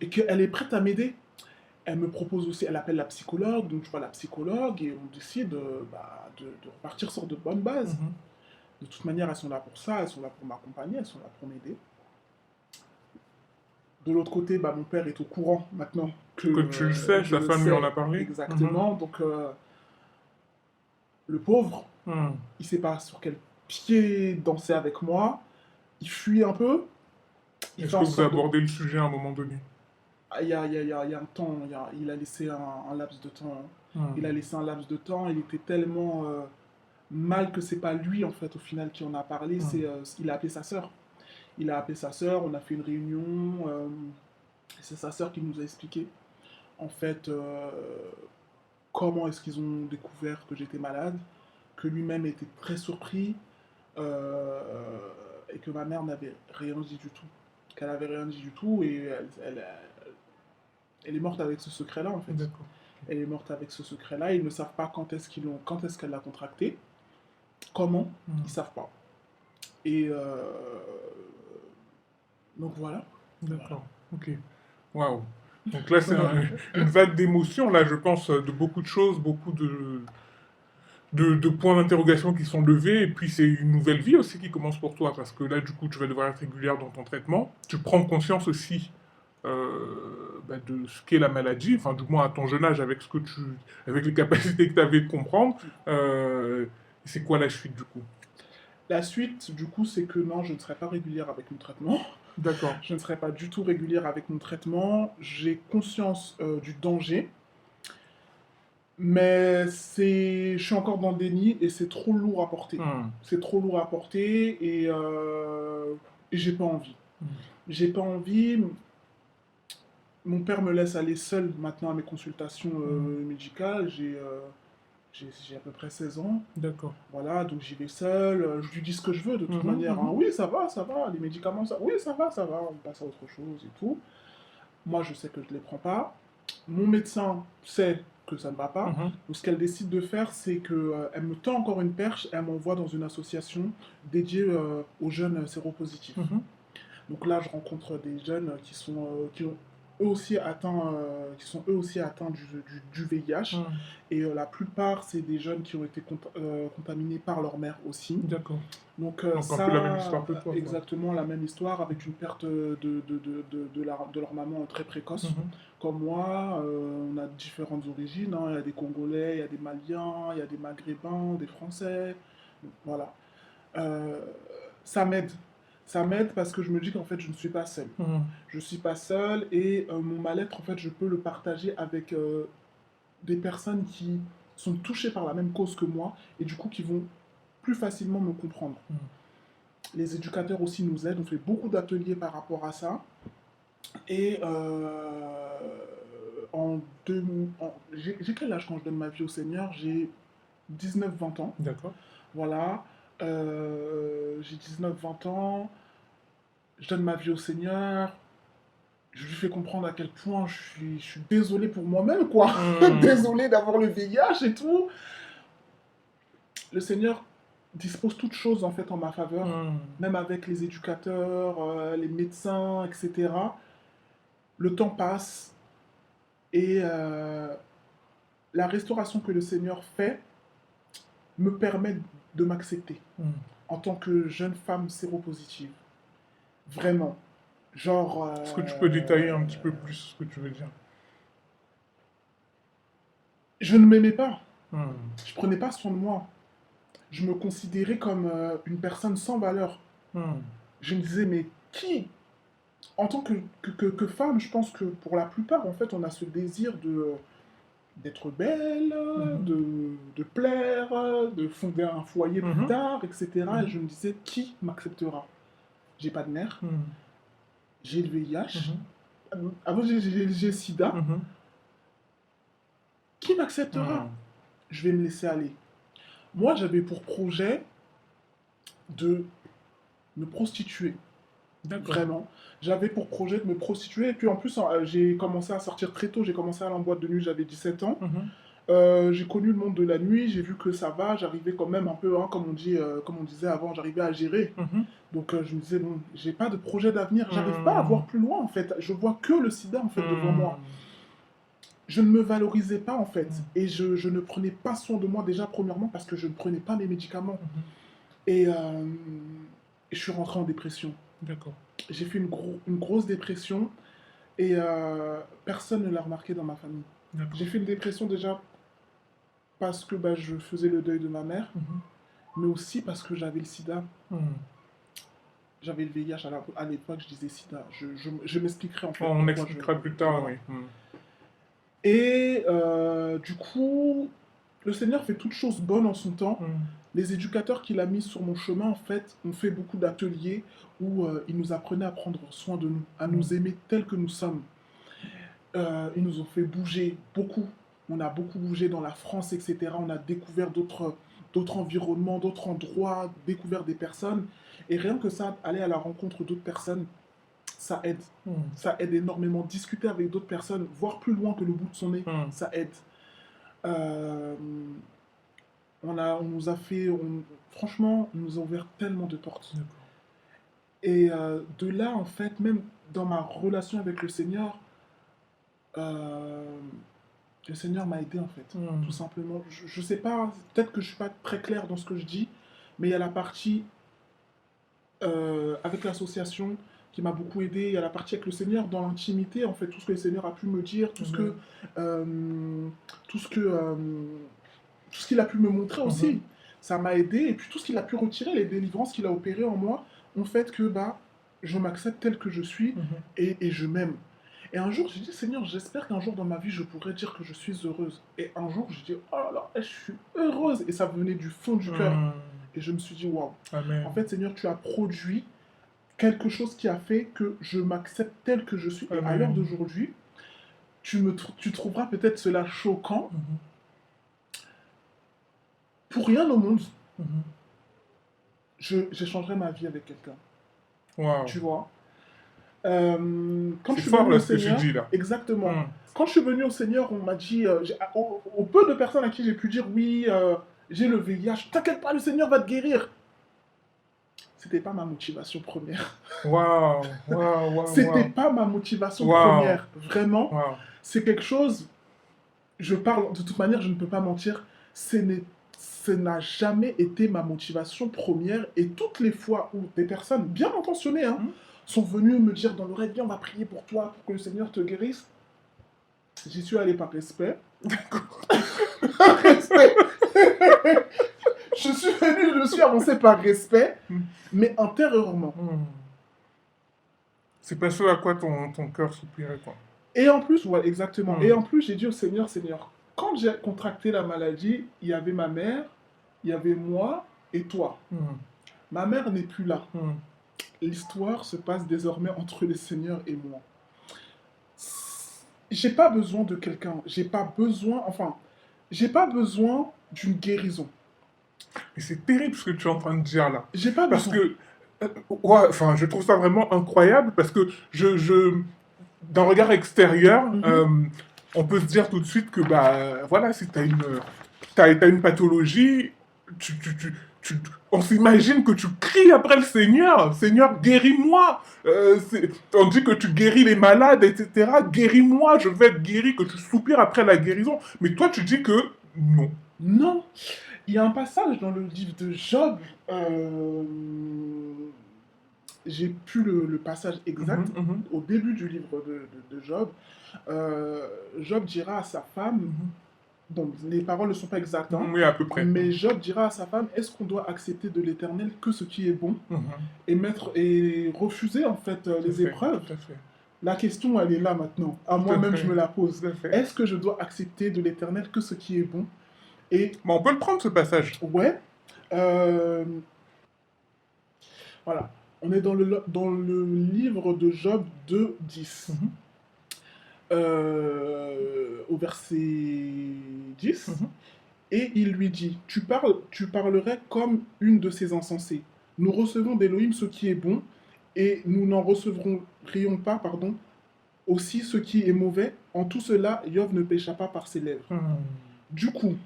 et qu'elle est prête à m'aider. Elle me propose aussi, elle appelle la psychologue, donc je vois la psychologue et on décide de repartir sur de bonnes bases. Mhm. De toute manière, elles sont là pour ça, elles sont là pour m'accompagner, elles sont là pour m'aider. De l'autre côté, mon père est au courant maintenant que Que tu le sais, je sa le femme lui en a sais parlé. Mhm. exactement. Donc, le pauvre, Hmm. il sait pas sur quel pied danser avec moi. Il fuit un peu. Il fait Est-ce en que vous sorte de... abordez le sujet à un moment donné? Ah, il y a un temps, il a laissé un laps de temps. Hmm. Il a laissé un laps de temps. Il était tellement mal que c'est pas lui, en fait, au final, qui en a parlé. Hmm. Il a appelé sa sœur. Il a appelé sa sœur, on a fait une réunion. Et c'est sa sœur qui nous a expliqué, en fait, comment est-ce qu'ils ont découvert que j'étais malade, que lui-même était très surpris, euh, et que ma mère n'avait rien dit du tout. Qu'elle avait rien dit du tout, et elle est morte avec ce secret-là, en fait. D'accord. Elle est morte avec ce secret-là. Ils ne savent pas quand est-ce qu'elle l'a contracté, comment, ils ne savent pas. Et donc voilà. D'accord. Ok. Waouh. Donc là, c'est une vague d'émotions, là, je pense, de beaucoup de choses, beaucoup de points d'interrogation qui sont levés, et puis c'est une nouvelle vie aussi qui commence pour toi, parce que là, du coup, tu vas devoir être régulière dans ton traitement. Tu prends conscience aussi de ce qu'est la maladie, enfin, du moins à ton jeune âge, avec les capacités que tu avais de comprendre. C'est quoi la suite, du coup? La suite, du coup, c'est que non, je ne serai pas régulière avec mon traitement. D'accord. Je ne serai pas du tout régulière avec mon traitement. J'ai conscience du danger, mais je suis encore dans le déni et c'est trop lourd à porter. Hmm. C'est trop lourd à porter et j'ai pas envie. J'ai pas envie. Mon père me laisse aller seul maintenant à mes consultations médicales. J'ai à peu près 16 ans. D'accord. Voilà, donc j'y vais seul. Je lui dis ce que je veux de toute Mhm, manière, hein. mhm. Oui, ça va, ça va. Les médicaments, ça. Oui, ça va. On passe à autre chose et tout. Moi, je sais que je ne les prends pas. Mon médecin sait que ça ne va pas. Mhm. Donc, ce qu'elle décide de faire, c'est que elle me tend encore une perche et elle m'envoie dans une association dédiée aux jeunes séropositifs. Mhm. Donc là, je rencontre des jeunes qui ont eux aussi atteint, qui sont eux aussi atteints du VIH. Mhm. Et la plupart, c'est des jeunes qui ont été contaminés par leur mère aussi. D'accord. Donc Donc un peu la même histoire que toi, quoi. exactement la même histoire, avec une perte de leur maman très précoce. Mhm. Comme moi, on a différentes origines, hein. Il y a des Congolais, il y a des Maliens, il y a des Maghrébins, des Français. Voilà. Euh, ça m'aide. Ça m'aide parce que je me dis qu'en fait, je ne suis pas seul. Mhm. Je ne suis pas seul et mon mal-être, en fait, je peux le partager avec des personnes qui sont touchées par la même cause que moi et du coup qui vont plus facilement me comprendre. Mhm. Les éducateurs aussi nous aident, on fait beaucoup d'ateliers par rapport à ça. Et j'ai quel âge quand je donne ma vie au Seigneur? J'ai 19-20 ans. D'accord. Voilà. J'ai 19-20 ans. Je donne ma vie au Seigneur. Je lui fais comprendre à quel point je suis désolé pour moi-même, quoi. Mhm. Désolé d'avoir le VIH et tout. Le Seigneur dispose toutes choses en fait en ma faveur, Mhm. même avec les éducateurs, les médecins, etc. Le temps passe et la restauration que le Seigneur fait me permet de m'accepter Mhm. en tant que jeune femme séropositive. Vraiment. Genre, Est-ce que tu peux détailler un petit peu plus ce que tu veux dire? je ne m'aimais pas. Mhm. Je prenais pas soin de moi. Je me considérais comme une personne sans valeur. Mhm. Je me disais, mais qui, en tant que femme, je pense que pour la plupart, en fait, on a ce désir d'être belle, Mhm. de plaire, de fonder un foyer plus Mhm. tard, etc. Et Mhm. je me disais, qui m'acceptera? J'ai pas de mère, Mhm. j'ai le VIH, Mhm. avant j'ai le sida. Mhm. Qui m'acceptera? Mhm. Je vais me laisser aller. Moi, j'avais pour projet de me prostituer. D'accord. Vraiment. J'avais pour projet de me prostituer. Et puis en plus, j'ai commencé à sortir très tôt. J'ai commencé à aller en boîte de nuit, j'avais 17 ans. Mhm. J'ai connu le monde de la nuit, j'ai vu que ça va. J'arrivais quand même un peu, hein, comme on disait avant, j'arrivais à gérer. Mhm. Donc je me disais, bon, j'ai pas de projet d'avenir. J'arrive pas à Mhm. voir plus loin en fait. Je vois que le sida en fait devant moi. Mhm. Je ne me valorisais pas en fait. Mhm. Et je ne prenais pas soin de moi déjà, premièrement, parce que je ne prenais pas mes médicaments. Mhm. Et je suis rentré en dépression. D'accord. J'ai fait une grosse dépression et personne ne l'a remarqué dans ma famille. D'accord. J'ai fait une dépression déjà parce que bah, je faisais le deuil de ma mère, Mhm. mais aussi parce que j'avais le sida. Mhm. J'avais le VIH à l'époque, je disais sida. Je m'expliquerai en fait On pourquoi expliquera plus tard, voilà. oui. Mhm. Et du coup, le Seigneur fait toutes choses bonnes en son temps. Mhm. Les éducateurs qu'il a mis sur mon chemin, en fait, ont fait beaucoup d'ateliers où ils nous apprenaient à prendre soin de nous, à nous aimer tels que nous sommes. Ils nous ont fait bouger beaucoup. On a beaucoup bougé dans la France, etc. On a découvert d'autres environnements, d'autres endroits, découvert des personnes. Et rien que ça, aller à la rencontre d'autres personnes, ça aide. Mm. Ça aide énormément. Discuter avec d'autres personnes, voir plus loin que le bout de son nez, Mm. ça aide. Euh, on nous a fait, franchement, on nous a ouvert tellement de portes. D'accord. Et de là, en fait, même dans ma relation avec euh, le Seigneur m'a aidé, en fait, Mm. tout simplement. Je sais pas, peut-être que je suis pas très clair dans ce que je dis, mais il y a la partie avec l'association qui m'a beaucoup aidé. Il y a la partie avec le Seigneur dans l'intimité, en fait, tout ce que le Seigneur a pu me dire, Mhm. euh, tout ce que, euh, tout ce qu'il a pu me montrer Mhm. aussi. Ça m'a aidé, et puis tout ce qu'il a pu retirer, les délivrances qu'il a opérées en moi, ont fait que bah, je m'accepte tel que je suis Mhm. et je m'aime. Et un jour, j'ai dit, Seigneur, j'espère qu'un jour dans ma vie, je pourrais dire que je suis heureuse. Et un jour, j'ai dit, oh là là, je suis heureuse. Et ça venait du fond du cœur. Mm. Et je me suis dit, waouh. En Amen. fait, Seigneur, tu as produit quelque chose qui a fait que je m'accepte tel que je suis. Et à l'heure Amen. d'aujourd'hui, tu trouveras peut-être cela choquant. Mhm. Pour rien au monde, Mhm. j'échangerai ma vie avec quelqu'un. Wow. Tu vois. Quand je C'est suis fort venu là au ce que tu Seigneur, dis là. exactement. Mm. Quand je suis venu au Seigneur, on m'a dit, au peu de personnes à qui j'ai pu dire oui, j'ai le VIH, t'inquiète pas, le Seigneur va te guérir. C'était pas ma motivation première. Wow. Wow. Wow. C'était Wow. pas ma motivation Wow. première. Vraiment, Wow. c'est quelque chose, je parle, de toute manière, je ne peux pas mentir, ce n'a jamais été ma motivation première. Et toutes les fois où des personnes bien intentionnées hein, Mm. sont venues me dire dans l'oreille, viens, on va prier pour toi, pour que le Seigneur te guérisse, j'y suis allé par respect. Par respect. Je me suis avancé par respect, Mm. mais intérieurement. Mm. C'est pas ce à quoi ton cœur soupirait quoi. Et en plus, ouais, exactement. Et Mm. en plus, j'ai dit au Seigneur, Seigneur, quand j'ai contracté la maladie, il y avait ma mère, il y avait moi et toi. Mm. Ma mère n'est plus là. Mm. L'histoire se passe désormais entre le Seigneur et moi. J'ai pas besoin de quelqu'un. J'ai pas besoin, enfin, j'ai pas besoin d'une guérison. Mais c'est terrible ce que tu es en train de dire là. J'ai pas Parce besoin. que, ouais, enfin, je trouve ça vraiment incroyable parce que d'un regard extérieur, Mhm. on peut se dire tout de suite que, bah, voilà, si t'as une pathologie, tu, tu, tu, tu- on s'imagine que tu cries après le Seigneur, Seigneur, guéris-moi. On dit que tu guéris les malades, etc. Guéris-moi, je vais être guéri, que tu soupires après la guérison. Mais toi, tu dis que non. Non. Il y a un passage dans le livre de Job. J'ai plus le passage exact. Mhm, mhm, Au début du livre de Job, Job dira à sa femme, mhm. bon, les paroles ne sont pas exactes, hein, Oui, à peu près. mais Job dira à sa femme, est-ce qu'on doit accepter de l'Éternel que ce qui est bon Mhm. et refuser en fait Tout à les fait, épreuves? tout à fait. La question, elle est là maintenant. À Tout à moi-même, je fait, me la pose. tout à fait. Est-ce que je dois accepter de l'Éternel que ce qui est bon? Et Bon, on peut le prendre ce passage. ouais, euh, voilà. On est dans le livre de Job 2:10. Mhm, Au verset 10. mhm, Et il lui dit, tu parlerais comme une de ces insensées. Nous recevons d'Élohim ce qui est bon, et nous n'en recevrons pas, pardon, aussi ce qui est mauvais. En tout cela, Yov ne pécha pas par ses lèvres. mhm, Du coup,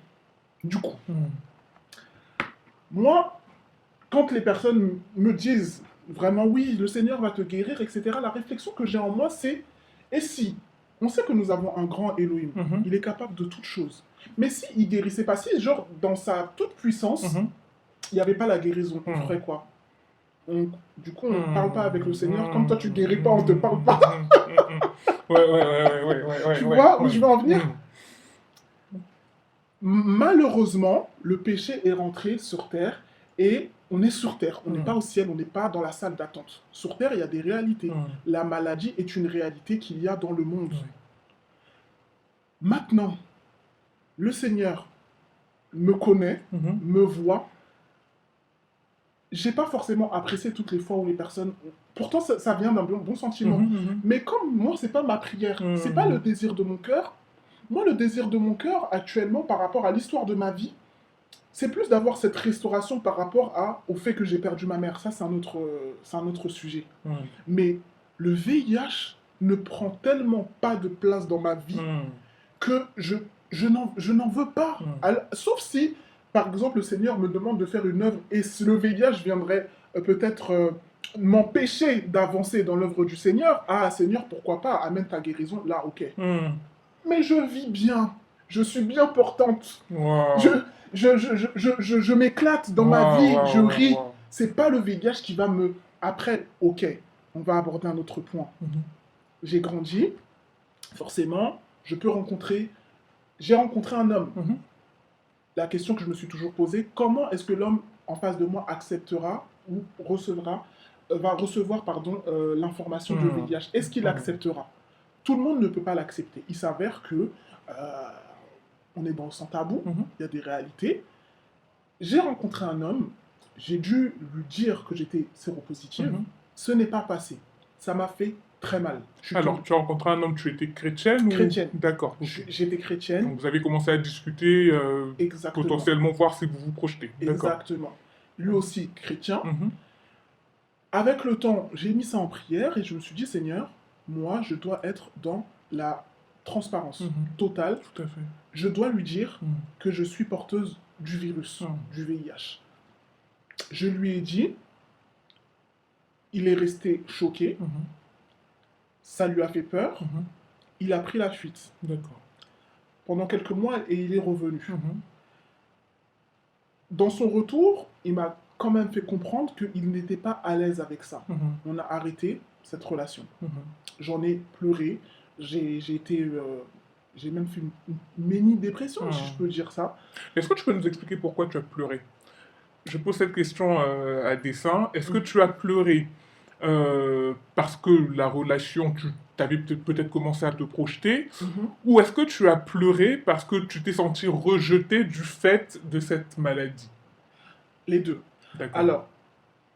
du coup, mhm, moi, quand les personnes me disent vraiment oui, le Seigneur va te guérir, etc., la réflexion que j'ai en moi, c'est et si on sait que nous avons un grand Elohim, mhm, il est capable de toutes choses. Mais si il guérissait pas, si genre dans sa toute puissance, mhm, il n'y avait pas la guérison, on mhm, ferait quoi? Du coup, on ne parle pas avec le mhm, Seigneur. Comme toi, tu guéris pas, on ne te parle mhm, pas. mhm. Ouais, ouais, ouais, ouais, ouais, ouais, Tu ouais, vois où ouais. je veux en venir? Mhm, Malheureusement, le péché est rentré sur terre et on est sur terre. On n'est pas mhm, au ciel, on n'est pas dans la salle d'attente. Sur terre, il y a des réalités. mhm. La maladie est une réalité qu'il y a dans le monde. Ouais. Maintenant, le Seigneur me connaît, Mhm, me voit. j'ai pas forcément apprécié toutes les fois où les personnes... Pourtant, ça vient d'un bon sentiment. Mais comme moi, c'est pas ma prière, c'est pas le désir de mon cœur. Moi, le désir de mon cœur, actuellement, par rapport à l'histoire de ma vie, c'est plus d'avoir cette restauration par rapport au fait que j'ai perdu ma mère. Ça, c'est un autre sujet. Mais le VIH ne prend tellement pas de place dans ma vie que je n'en veux pas. Sauf si, par exemple, le Seigneur me demande de faire une œuvre et si le VIH viendrait peut-être m'empêcher d'avancer dans l'œuvre du Seigneur, ah Seigneur, pourquoi pas, amène ta guérison, là, ok. Mais je vis bien, je suis bien portante, Wow. je m'éclate dans ma vie, je ris. C'est pas le VIH qui va me... Après, ok, on va aborder un autre point. J'ai grandi, forcément, j'ai rencontré un homme. La question que je me suis toujours posée, comment est-ce que l'homme en face de moi acceptera ou va recevoir l'information du VIH? Est-ce qu'il acceptera? Tout le monde ne peut pas l'accepter. Il s'avère que on est dans le sans tabou, il y a des réalités. J'ai rencontré un homme, j'ai dû lui dire que j'étais séropositive. Ce n'est pas passé. Ça m'a fait très mal. Alors, tu as rencontré un homme, tu étais chrétienne Chrétienne. D'accord. J'étais chrétienne. Donc, vous avez commencé à discuter, Exactement. potentiellement voir si vous vous projetez. Exactement. Lui aussi chrétien. Avec le temps, j'ai mis ça en prière et je me suis dit, Seigneur, moi, je dois être dans la transparence totale. Tout à fait. Je dois lui dire que je suis porteuse du virus, du VIH. Je lui ai dit, il est resté choqué, ça lui a fait peur, il a pris la fuite. D'accord. Pendant quelques mois, et il est revenu. Dans son retour, il m'a quand même fait comprendre qu'il n'était pas à l'aise avec ça. On a arrêté cette relation. J'en ai pleuré, j'ai même fait une mini-dépression, si je peux dire ça. Est-ce que tu peux nous expliquer pourquoi tu as pleuré? Je pose cette question à dessein. Est-ce que tu as pleuré parce que la relation, tu avais peut-être commencé à te projeter, ou est-ce que tu as pleuré parce que tu t'es senti rejeté du fait de cette maladie? Les deux. D'accord. Alors,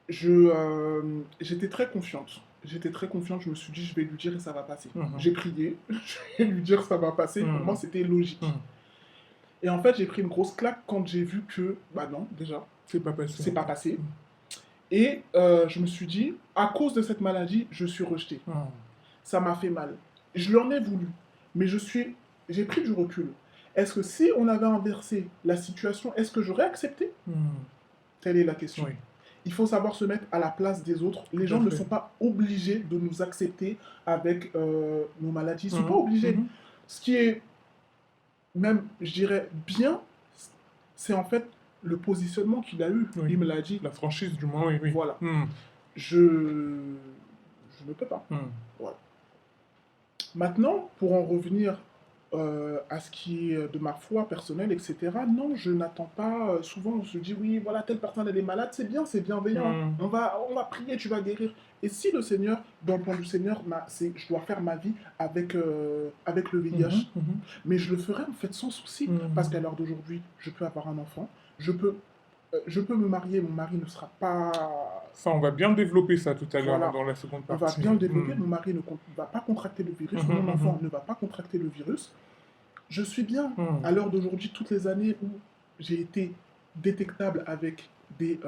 j'étais très confiante. Je me suis dit, je vais lui dire et ça va passer. J'ai prié, je vais lui dire ça va passer. Pour moi, c'était logique. Et en fait, j'ai pris une grosse claque quand j'ai vu que, bah non, déjà, c'est pas passé. C'est pas passé. Et je me suis dit, à cause de cette maladie, je suis rejetée. Ça m'a fait mal. Je lui en ai voulu, mais j'ai pris du recul. Est-ce que si on avait inversé la situation, est-ce que j'aurais accepté? Telle est la question. Oui. Il faut savoir se mettre à la place des autres. Les gens ne sont pas obligés de nous accepter avec nos maladies. Ils ne sont pas obligés. Ce qui est même, je dirais, bien, c'est en fait le positionnement qu'il a eu. Il me l'a dit. La franchise du moins, oui. Voilà. Je ne peux pas. Voilà. Maintenant, pour en revenir à ce qui est de ma foi personnelle, etc., non, je n'attends pas. Souvent, on se dit, oui, voilà, telle personne, elle est malade, c'est bien, c'est bienveillant. On va prier, tu vas guérir. Et si le Seigneur, dans le plan du Seigneur, je dois faire ma vie avec le VIH, mais je le ferai en fait sans souci, parce qu'à l'heure d'aujourd'hui, je peux avoir un enfant, je peux me marier, mon mari ne sera pas... Ça, on va bien développer ça tout à l'heure dans la seconde partie. On va bien le développer, mon mari ne va pas contracter le virus, mon enfant ne va pas contracter le virus. Je suis bien. À l'heure d'aujourd'hui, toutes les années où j'ai été détectable avec des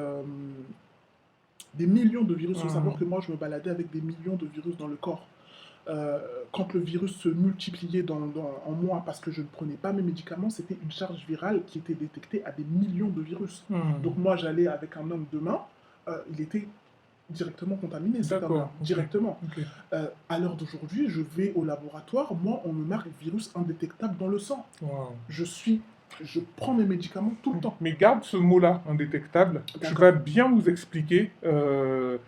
millions de virus, il faut savoir que moi, je me baladais avec des millions de virus dans le corps. Quand le virus se multipliait en moi parce que je ne prenais pas mes médicaments, c'était une charge virale qui était détectée à des millions de virus. Donc moi, j'allais avec un homme demain, il était directement contaminé, cet homme-là, directement. À l'heure d'aujourd'hui, je vais au laboratoire, moi, on me marque virus indétectable dans le sang. Je prends mes médicaments tout le temps. Mais garde ce mot-là, indétectable. Tu vas bien nous expliquer ce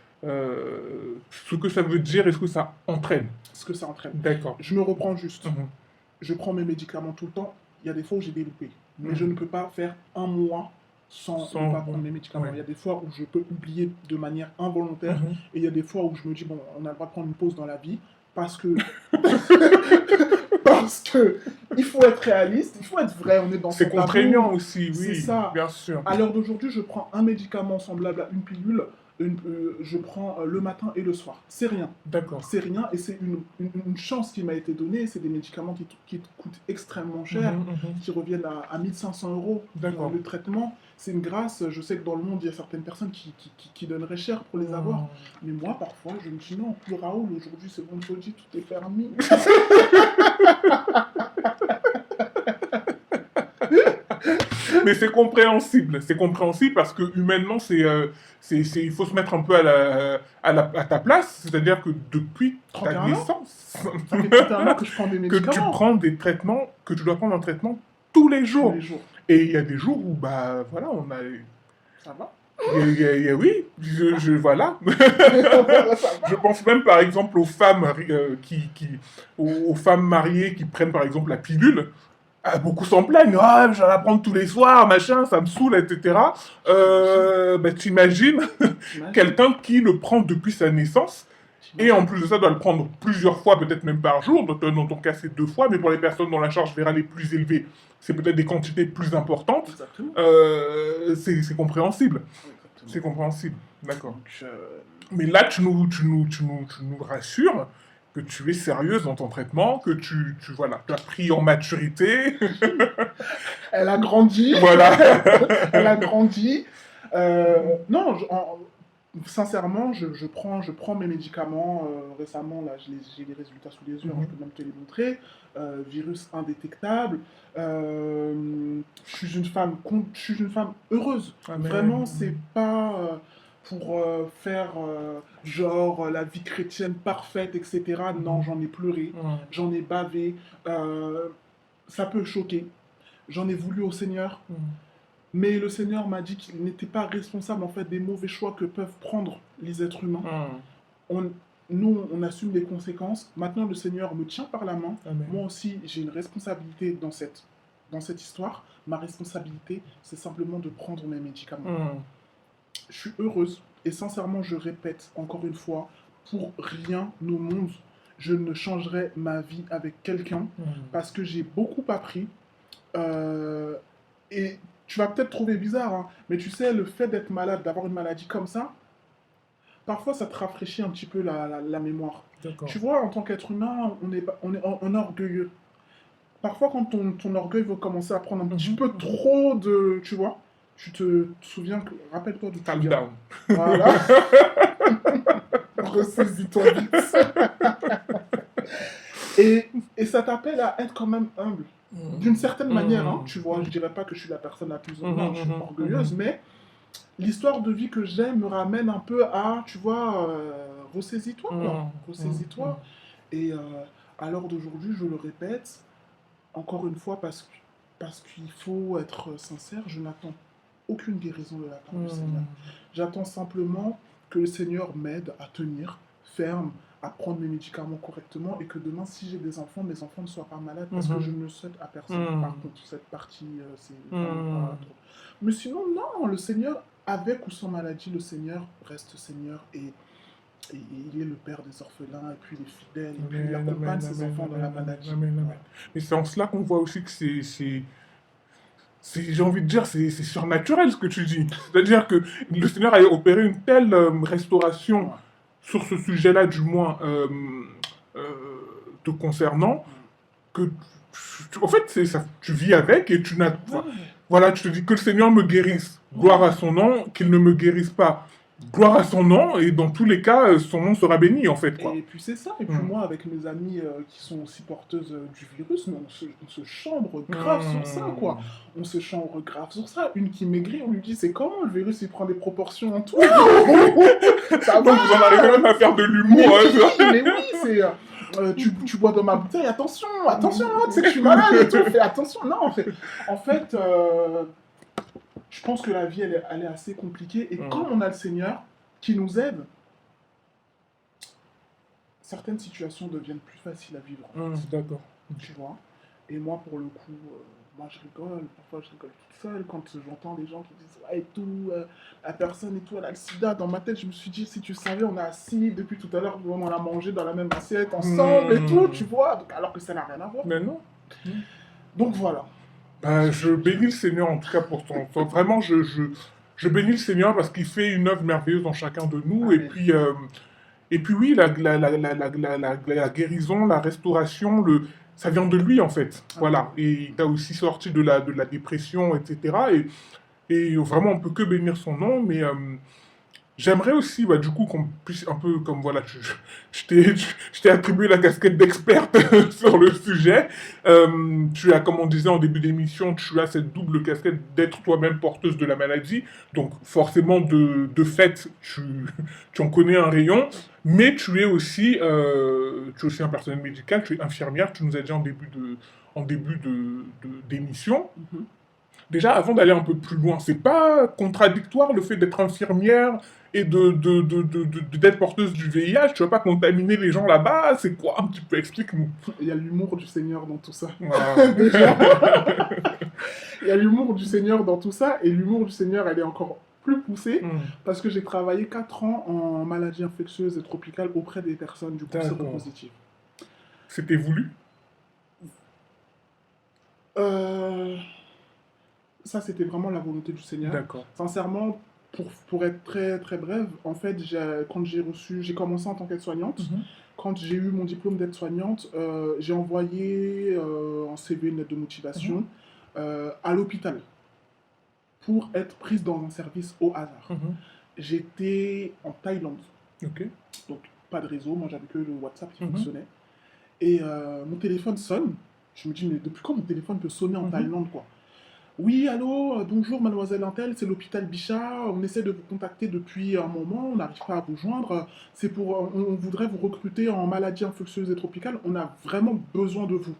que ça veut dire et ce que ça entraîne. Ce que ça entraîne. D'accord. Je me reprends juste. Je prends mes médicaments tout le temps. Il y a des fois où j'ai des loupés. Mais je ne peux pas faire un mois sans ne pas prendre mes médicaments. Il y a des fois où je peux oublier de manière involontaire. Et il y a des fois où je me dis, bon, on a le droit de prendre une pause dans la vie. Parce que il faut être réaliste, il faut être vrai, on est dans C'est son tabou. contraignant aussi, C'est oui, ça. bien sûr. À l'heure d'aujourd'hui, je prends un médicament semblable à une pilule, je prends le matin et le soir. C'est rien. D'accord. C'est rien et c'est une chance qui m'a été donnée. C'est des médicaments qui coûtent extrêmement cher, qui reviennent à 1500 euros D'accord. le traitement. C'est une grâce. Je sais que dans le monde, il y a certaines personnes qui donneraient cher pour les avoir. Mais moi, parfois, je me dis non, plus Raoul, aujourd'hui c'est vendredi, tout est permis. Mais c'est compréhensible parce que humainement, il faut se mettre un peu à ta place, c'est-à-dire que depuis ta 31 ans. naissance, Ça fait 31 ans que je prends des que tu médicaments. prends des traitements, que tu dois prendre un traitement tous les jours. Tous les jours. Et il y a des jours où, bah, voilà, on a... Ça va? Oui, voilà. Je pense même par exemple aux femmes aux femmes mariées qui prennent par exemple la pilule. Ah, beaucoup s'en plaignent, ah, je vais la prendre tous les soirs, machin, ça me saoule, etc. Bah, t'imagines quelqu'un qui le prend depuis sa naissance, et en plus de ça doit le prendre plusieurs fois, peut-être même par jour, dans ton cas c'est 2 fois, mais pour les personnes dont la charge virale est plus élevée, c'est peut-être des quantités plus importantes. Exactement. C'est compréhensible. Exactement. C'est compréhensible, d'accord. Donc, Mais là, tu nous rassures que tu es sérieuse dans ton traitement, que tu as pris en maturité. elle a grandi. Voilà. Elle a grandi. Non, sincèrement, je prends mes médicaments. Récemment, là, j'ai les résultats sous les yeux, je peux même te les montrer. Virus indétectable. Je suis une femme heureuse. Amen. Vraiment, c'est pas pour faire genre la vie chrétienne parfaite, etc. Non, j'en ai pleuré, j'en ai bavé. Ça peut choquer. J'en ai voulu au Seigneur. Mais le Seigneur m'a dit qu'il n'était pas responsable en fait des mauvais choix que peuvent prendre les êtres humains. Nous, on assume les conséquences. Maintenant, le Seigneur me tient par la main. Amen. Moi aussi, j'ai une responsabilité dans cette histoire. Ma responsabilité, c'est simplement de prendre mes médicaments. Je suis heureuse. Et sincèrement, je répète encore une fois, pour rien au monde, je ne changerai ma vie avec quelqu'un parce que j'ai beaucoup appris. Et tu vas peut-être trouver bizarre, hein, mais tu sais, le fait d'être malade, d'avoir une maladie comme ça, parfois ça te rafraîchit un petit peu la mémoire. D'accord. Tu vois, en tant qu'être humain, on est orgueilleux. Parfois, quand ton orgueil va commencer à prendre un petit peu trop de... Tu vois, tu te souviens que... Rappelle-toi de tout. Calm down. Voilà. Ressaisis-toi vite. Et ça t'appelle à être quand même humble. D'une certaine manière, hein, tu vois, je dirais pas que je suis la personne la plus orgueilleuse, mais l'histoire de vie que j'ai me ramène un peu à, tu vois, ressaisis-toi, quoi. Ressaisis-toi. Et à l'heure d'aujourd'hui, je le répète, encore une fois, parce qu'il faut être sincère, je n'attends aucune guérison de la part du Seigneur. J'attends simplement que le Seigneur m'aide à tenir ferme, à prendre mes médicaments correctement et que demain, si j'ai des enfants, mes enfants ne soient pas malades parce que je ne le souhaite à personne. Par contre, cette partie, c'est vraiment pas trop. Mais sinon, non, le Seigneur, avec ou sans maladie, le Seigneur reste Seigneur et il est le père des orphelins et puis les fidèles et puis il accompagne ses enfants dans la maladie. Mais c'est en cela qu'on voit aussi que j'ai envie de dire, c'est surnaturel ce que tu dis. C'est-à-dire que le Seigneur a opéré une telle restauration sur ce sujet-là, du moins te concernant, que en fait, tu vis avec et tu n'as... Voilà, tu te dis que le Seigneur me guérisse. Gloire à son nom, qu'il ne me guérisse pas. Gloire à son nom, et dans tous les cas, son nom sera béni, en fait. Quoi. Et puis c'est ça, et puis moi, avec mes amies qui sont aussi porteuses du virus, on se chambre grave sur ça, quoi. On se chambre grave sur ça. Une qui maigrit, on lui dit, c'est comment le virus, il prend des proportions en tout. Ça Donc vous en arrivez même à faire de l'humour. Mais oui, c'est... tu bois dans ma bouteille, attention, tu sais que je suis malade et tout, fais attention. Non, en fait je pense que la vie, elle est assez compliquée. Et quand on a le Seigneur qui nous aide, certaines situations deviennent plus faciles à vivre. D'accord. Tu vois. Et moi, pour le coup, moi, je rigole. Parfois, je rigole toute seule quand j'entends des gens qui disent « Ouais, et tout, la personne et tout, elle a le sida. » Dans ma tête, je me suis dit, si tu savais, on est assis depuis tout à l'heure, on a mangé dans la même assiette ensemble et tout, tu vois. Donc, alors que ça n'a rien à voir. Mais non. Donc voilà. Bah, je bénis le Seigneur en tout cas pour vraiment, je bénis le Seigneur parce qu'il fait une œuvre merveilleuse dans chacun de nous. Amen. Et puis oui, la guérison, la restauration, ça vient de lui en fait. Amen. Voilà. Et il t'a aussi sorti de la dépression, etc. Et vraiment, on peut que bénir son nom. Mais j'aimerais aussi, bah, du coup, qu'on puisse un peu, comme voilà, je t'ai attribué la casquette d'experte sur le sujet. Tu as, comme on disait en début d'émission, tu as cette double casquette d'être toi-même porteuse de la maladie. Donc, forcément, de fait, tu en connais un rayon. Mais tu es aussi un personnel médical, tu es infirmière, tu nous as dit en début d'émission. Mhm. Déjà, avant d'aller un peu plus loin, c'est pas contradictoire le fait d'être infirmière et d'être porteuse du VIH. Tu vas pas contaminer les gens là-bas. C'est quoi un petit peu? Explique-nous. Il y a l'humour du Seigneur dans tout ça. Voilà. Déjà, il y a l'humour du Seigneur dans tout ça, et l'humour du Seigneur, elle est encore plus poussée, Hmm, parce que j'ai travaillé 4 ans en maladies infectieuses et tropicales auprès des personnes du coup D'accord. séropositives. C'était voulu? Euh, Ça, c'était vraiment la volonté du Seigneur. D'accord. Sincèrement, pour être très très brève, en fait, quand j'ai commencé en tant qu'aide-soignante. Mhm, Quand j'ai eu mon diplôme d'aide-soignante, j'ai envoyé un CV, une lettre de motivation, à l'hôpital pour être prise dans un service au hasard. mhm. J'étais en Thaïlande, Ok. donc pas de réseau, moi j'avais que le WhatsApp qui Mhm, fonctionnait. Et mon téléphone sonne. Je me dis, mais depuis quand mon téléphone peut sonner en mhm. Thaïlande, quoi? Oui, allô, bonjour mademoiselle Intel, c'est l'hôpital Bichat. On essaie de vous contacter depuis un moment, on n'arrive pas à vous joindre. On voudrait vous recruter en maladies infectieuses et tropicales. On a vraiment besoin de vous.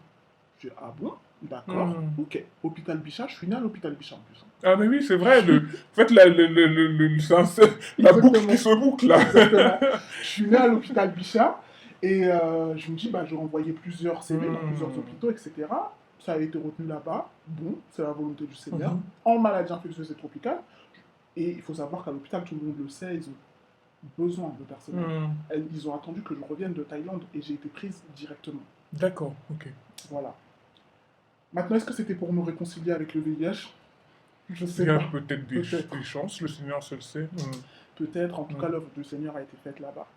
Je dis, ah bon? D'accord, Hmm. ok. Hôpital Bichat, je suis né à l'hôpital Bichat en plus. Ah, mais oui, c'est vrai. En fait, la boucle qui Exactement, se boucle là. exactement. Je suis né à l'hôpital Bichat et je me dis, bah, j'ai envoyé plusieurs CV dans plusieurs Hmm, hôpitaux, etc. Ça a été retenu là-bas. Bon, c'est la volonté du Seigneur. mhm, En maladies infectieuses et tropicales. Et il faut savoir qu'à l'hôpital, tout le monde le sait, ils ont besoin de personnel. hmm. Ils ont attendu que je revienne de Thaïlande et j'ai été prise directement. D'accord, ok. Voilà. Maintenant, est-ce que c'était pour me réconcilier avec le VIH? Je Il sais y a pas. peut-être Peut-être. des chances, le Seigneur seul sait. Peut-être. En tout cas, Hmm. l'œuvre du Seigneur a été faite là-bas.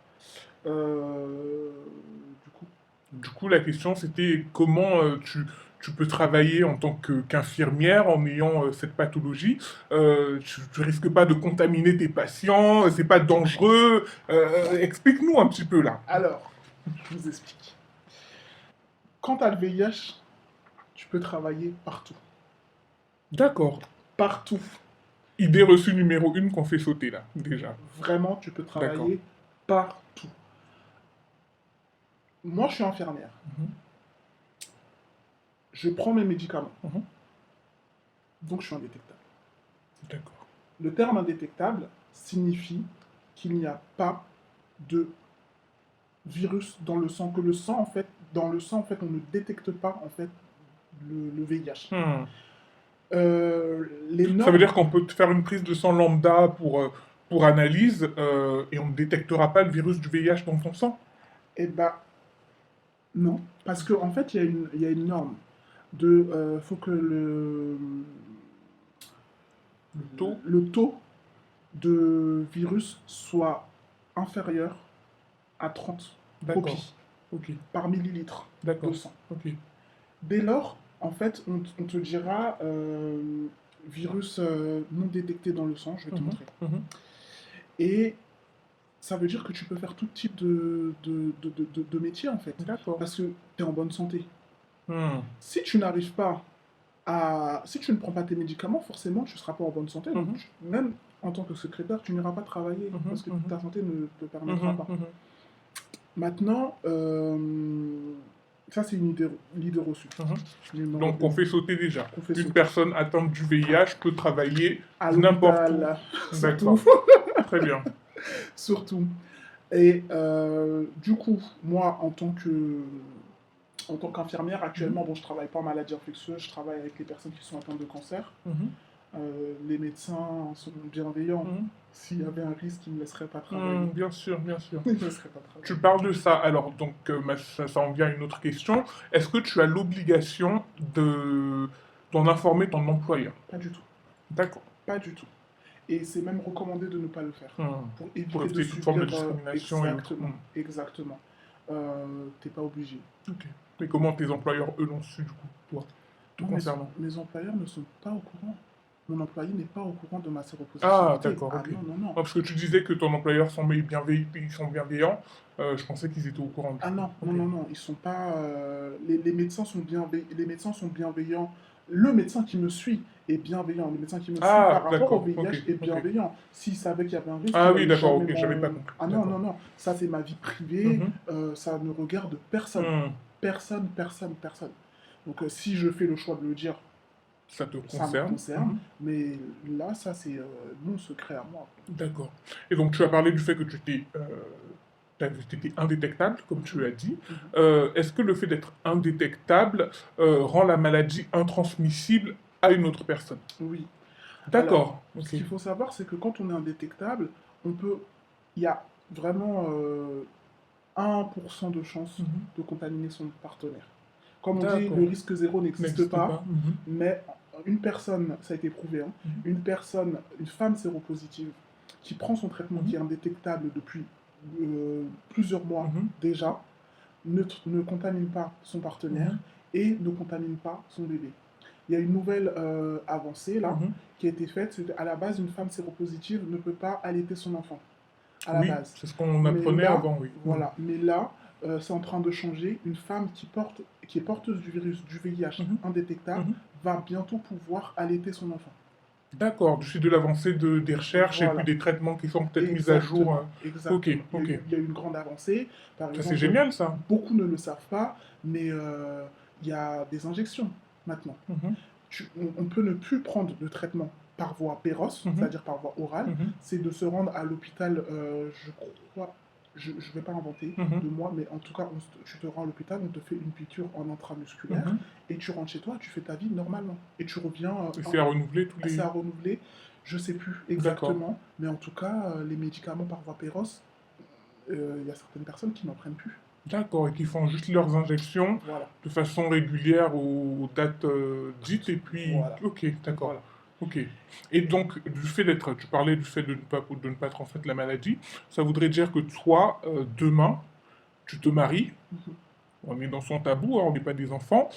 Euh, du coup, Du coup, la question c'était comment tu peux travailler en tant qu'infirmière en ayant cette pathologie. Tu risques pas de contaminer tes patients, c'est pas dangereux. Explique-nous un petit peu là. alors, je vous explique. Quand tu as le VIH, tu peux travailler partout. D'accord. Partout. Idée reçue numéro 1 qu'on fait sauter là, déjà. Vraiment, tu peux D'accord. travailler partout. Moi, je suis infirmière. Mhm, Je prends mes médicaments. mhm. Donc, je suis indétectable. D'accord. Le terme indétectable signifie qu'il n'y a pas de virus dans le sang, que le sang, en fait, dans le sang, en fait, on ne détecte pas, en fait, le VIH. Hmm. Les Ça veut normes, dire qu'on peut te faire une prise de sang lambda pour analyse et on ne détectera pas le virus du VIH dans ton sang. eh ben, non. Parce qu'en en fait, il y a une norme de, faut que Le taux. le taux de virus soit inférieur à 30 D'accord. copies Ok. par millilitre de D'accord. sang. Ok. Dès lors, en fait, on te dira virus non détecté dans le sang, je vais te Mhm, montrer. mhm. Et ça veut dire que tu peux faire tout type de métier, en fait, D'accord. parce que tu es en bonne santé. Hmm, Si tu n'arrives pas à... Si tu ne prends pas tes médicaments, forcément, tu ne seras pas en bonne santé. Donc, mhm, même en tant que secrétaire, tu n'iras pas travailler, mhm, parce que mhm, ta santé ne te permettra mhm, pas. mhm. Maintenant, ça, c'est l'idée reçue. Mhm. Numéro Donc, on 1, fait sauter déjà. qu'on fait Une sauter. personne atteinte du VIH peut travailler À n'importe où. l'hôpital, surtout. D'accord. Très bien. Surtout. Et du coup, moi, en tant qu'infirmière, Mhm, actuellement, bon, je travaille pas en maladie infectieuse, je travaille avec les personnes qui sont atteintes de cancer. mhm. Les médecins sont bienveillants. Mhm. S'il y avait un risque, ils ne me laisseraient pas travailler. Bien sûr, bien sûr. Ils ne me laisseraient pas Tu travailler. parles de ça, alors donc ça en vient à une autre question. Est-ce que tu as l'obligation d'en informer ton employeur? Pas du tout. D'accord. Pas du tout. Et c'est même recommandé de ne pas le faire. Pour Pour éviter de éviter toute forme de subir discrimination et autres. exactement. Exactement. T'es pas obligé. Ok. Mais comment tes employeurs, eux, l'ont su, du coup, toi, te Non, concernant? mes employeurs ne sont pas au courant. Mon employé n'est pas au courant de ma Ah, séropositivité. d'accord, Ah ok. non, non, non. Non, parce que tu disais que ton employeur ils sont bienveillants. Je pensais qu'ils étaient au courant, du Ah coup. non, non, Ok. non, non. Ils sont pas. Les médecins sont les médecins sont bienveillants. Le médecin qui me suit est bienveillant. Le médecin qui me suit par Ah, rapport au d'accord, ok, VIH est ok. bienveillant. S'il savait qu'il y avait un risque, Ah il oui, allait d'accord, jamais ok, j'avais pas m'en. compris. Ah non, D'accord. non, non. Ça, c'est ma vie privée. Mhm. Ça ne regarde personne. Hmm. Personne, personne, personne. Donc, si je fais le choix de le dire, Ça te ça me concerne. concerne. Mhm. Mais là, ça, c'est mon secret à moi. D'accord. Et donc, tu as parlé du fait que t'étais indétectable, comme tu Mhm. as dit. Mhm. Est-ce que le fait d'être indétectable rend la maladie intransmissible à une autre personne? Oui. Alors, D'accord. ce Ok. qu'il faut savoir, c'est que quand on est indétectable, on peut. Il y a vraiment 1% de chance Mhm. de contaminer son partenaire. Comme on dit, le D'accord. risque zéro n'existe N'existe pas, pas. Mhm. mais une personne, ça a été prouvé, hein, Mhm. une femme séropositive qui prend son traitement, qui est Mhm. indétectable depuis plusieurs mois Mhm. déjà, ne contamine pas son partenaire Mhm. et ne contamine pas son bébé. Il y a une nouvelle avancée là Mhm. qui a été faite. C'est qu'à la base, une femme séropositive ne peut pas allaiter son enfant à la Oui, base. c'est ce qu'on Mais apprenait là, avant, oui. Mhm. voilà. Mais là, c'est en train de changer. Une femme qui est porteuse du virus du VIH Mhm. indétectable Mhm. va bientôt pouvoir allaiter son enfant. D'accord, du fait de l'avancée des recherches et puis Voilà. des traitements qui sont peut-être mis à jour. Exactement. Ok, Exactement. ok. Il y a eu une grande avancée. Par Ça, c'est exemple, génial, ça. beaucoup ne le savent pas, mais il y a des injections maintenant. Mhm. On peut ne plus prendre de traitement par voie péros, Mhm. c'est-à-dire par voie orale, Mhm. c'est de se rendre à l'hôpital, je crois, je ne vais pas inventer Mhm. de moi, mais en tout cas, tu te rends à l'hôpital, on te fait une piqûre en intramusculaire, Mhm. et tu rentres chez toi, tu fais ta vie normalement. Et tu reviens, Et c'est à renouveler tous c'est les... à renouveler, je ne sais plus D'accord. exactement, mais en tout cas, les médicaments par voie péros, il y a certaines personnes qui n'en prennent plus. D'accord, et qui font juste leurs injections Voilà, de façon régulière aux dates dites, et puis... voilà, Ok, d'accord. voilà. Ok. Et donc, tu parlais du fait de ne pas transmettre la maladie, ça voudrait dire que toi, demain, tu te maries, Mhm. on est dans son tabou, hein, on n'est pas des enfants,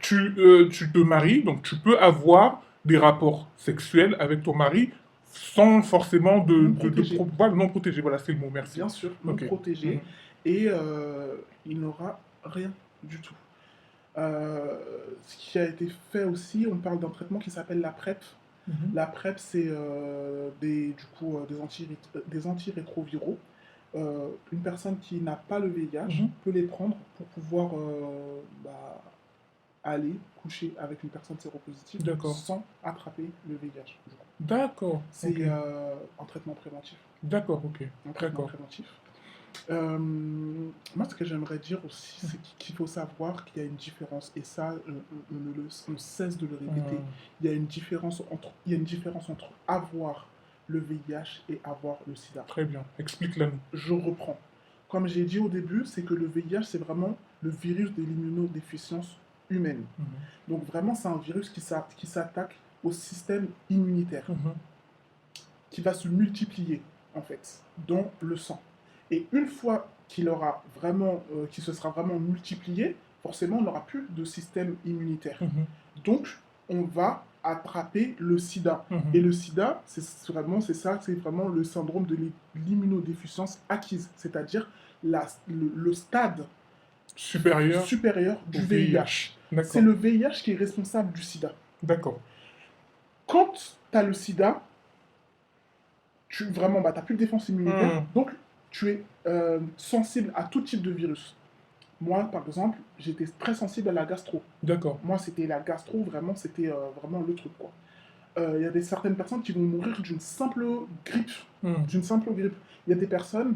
tu te maries, donc tu peux avoir des rapports sexuels avec ton mari sans forcément Non protégé. voilà, non protégé, voilà, c'est le mot, merci. Bien sûr, non Ok. Mhm. protégé, et il n'aura rien du tout. Ce qui a été fait aussi, on parle d'un traitement qui s'appelle la PrEP. Mhm. La PrEP, c'est du coup, des antirétroviraux. Une personne qui n'a pas le VIH Mhm. peut les prendre pour pouvoir aller coucher avec une personne séropositive D'accord. sans attraper le VIH. Du coup. D'accord. Ok. C'est un traitement préventif. D'accord, ok. Un traitement D'accord. préventif. Moi, ce que j'aimerais dire aussi, c'est qu'il faut savoir qu'il y a une différence, et ça, on cesse de le répéter. Mhm. Il y a une différence entre avoir le VIH et avoir le sida. Très bien. Explique-la nous. Je reprends. Comme j'ai dit au début, c'est que le VIH, c'est vraiment le virus de l'immunodéficience humaine. Mhm. Donc vraiment, c'est un virus qui s'attaque au système immunitaire, Mhm. qui va se multiplier, en fait, dans le sang. Et une fois qu'il se sera vraiment multiplié, forcément, on n'aura plus de système immunitaire. Mhm. Donc, on va attraper le sida. Mhm. Et le sida, c'est vraiment le syndrome de l'immunodéficience acquise, c'est-à-dire le stade Supérieur supérieur au du VIH. VIH. C'est D'accord. le VIH qui est responsable du sida. D'accord. Quand tu as le sida, tu n'as plus de défense immunitaire, Mhm. donc tu es sensible à tout type de virus. Moi, par exemple, j'étais très sensible à la gastro. D'accord. Moi, c'était la gastro, vraiment, c'était vraiment le truc, quoi. Il y a certaines personnes qui vont mourir d'une simple grippe. Mhm. D'une simple grippe. Il y a des personnes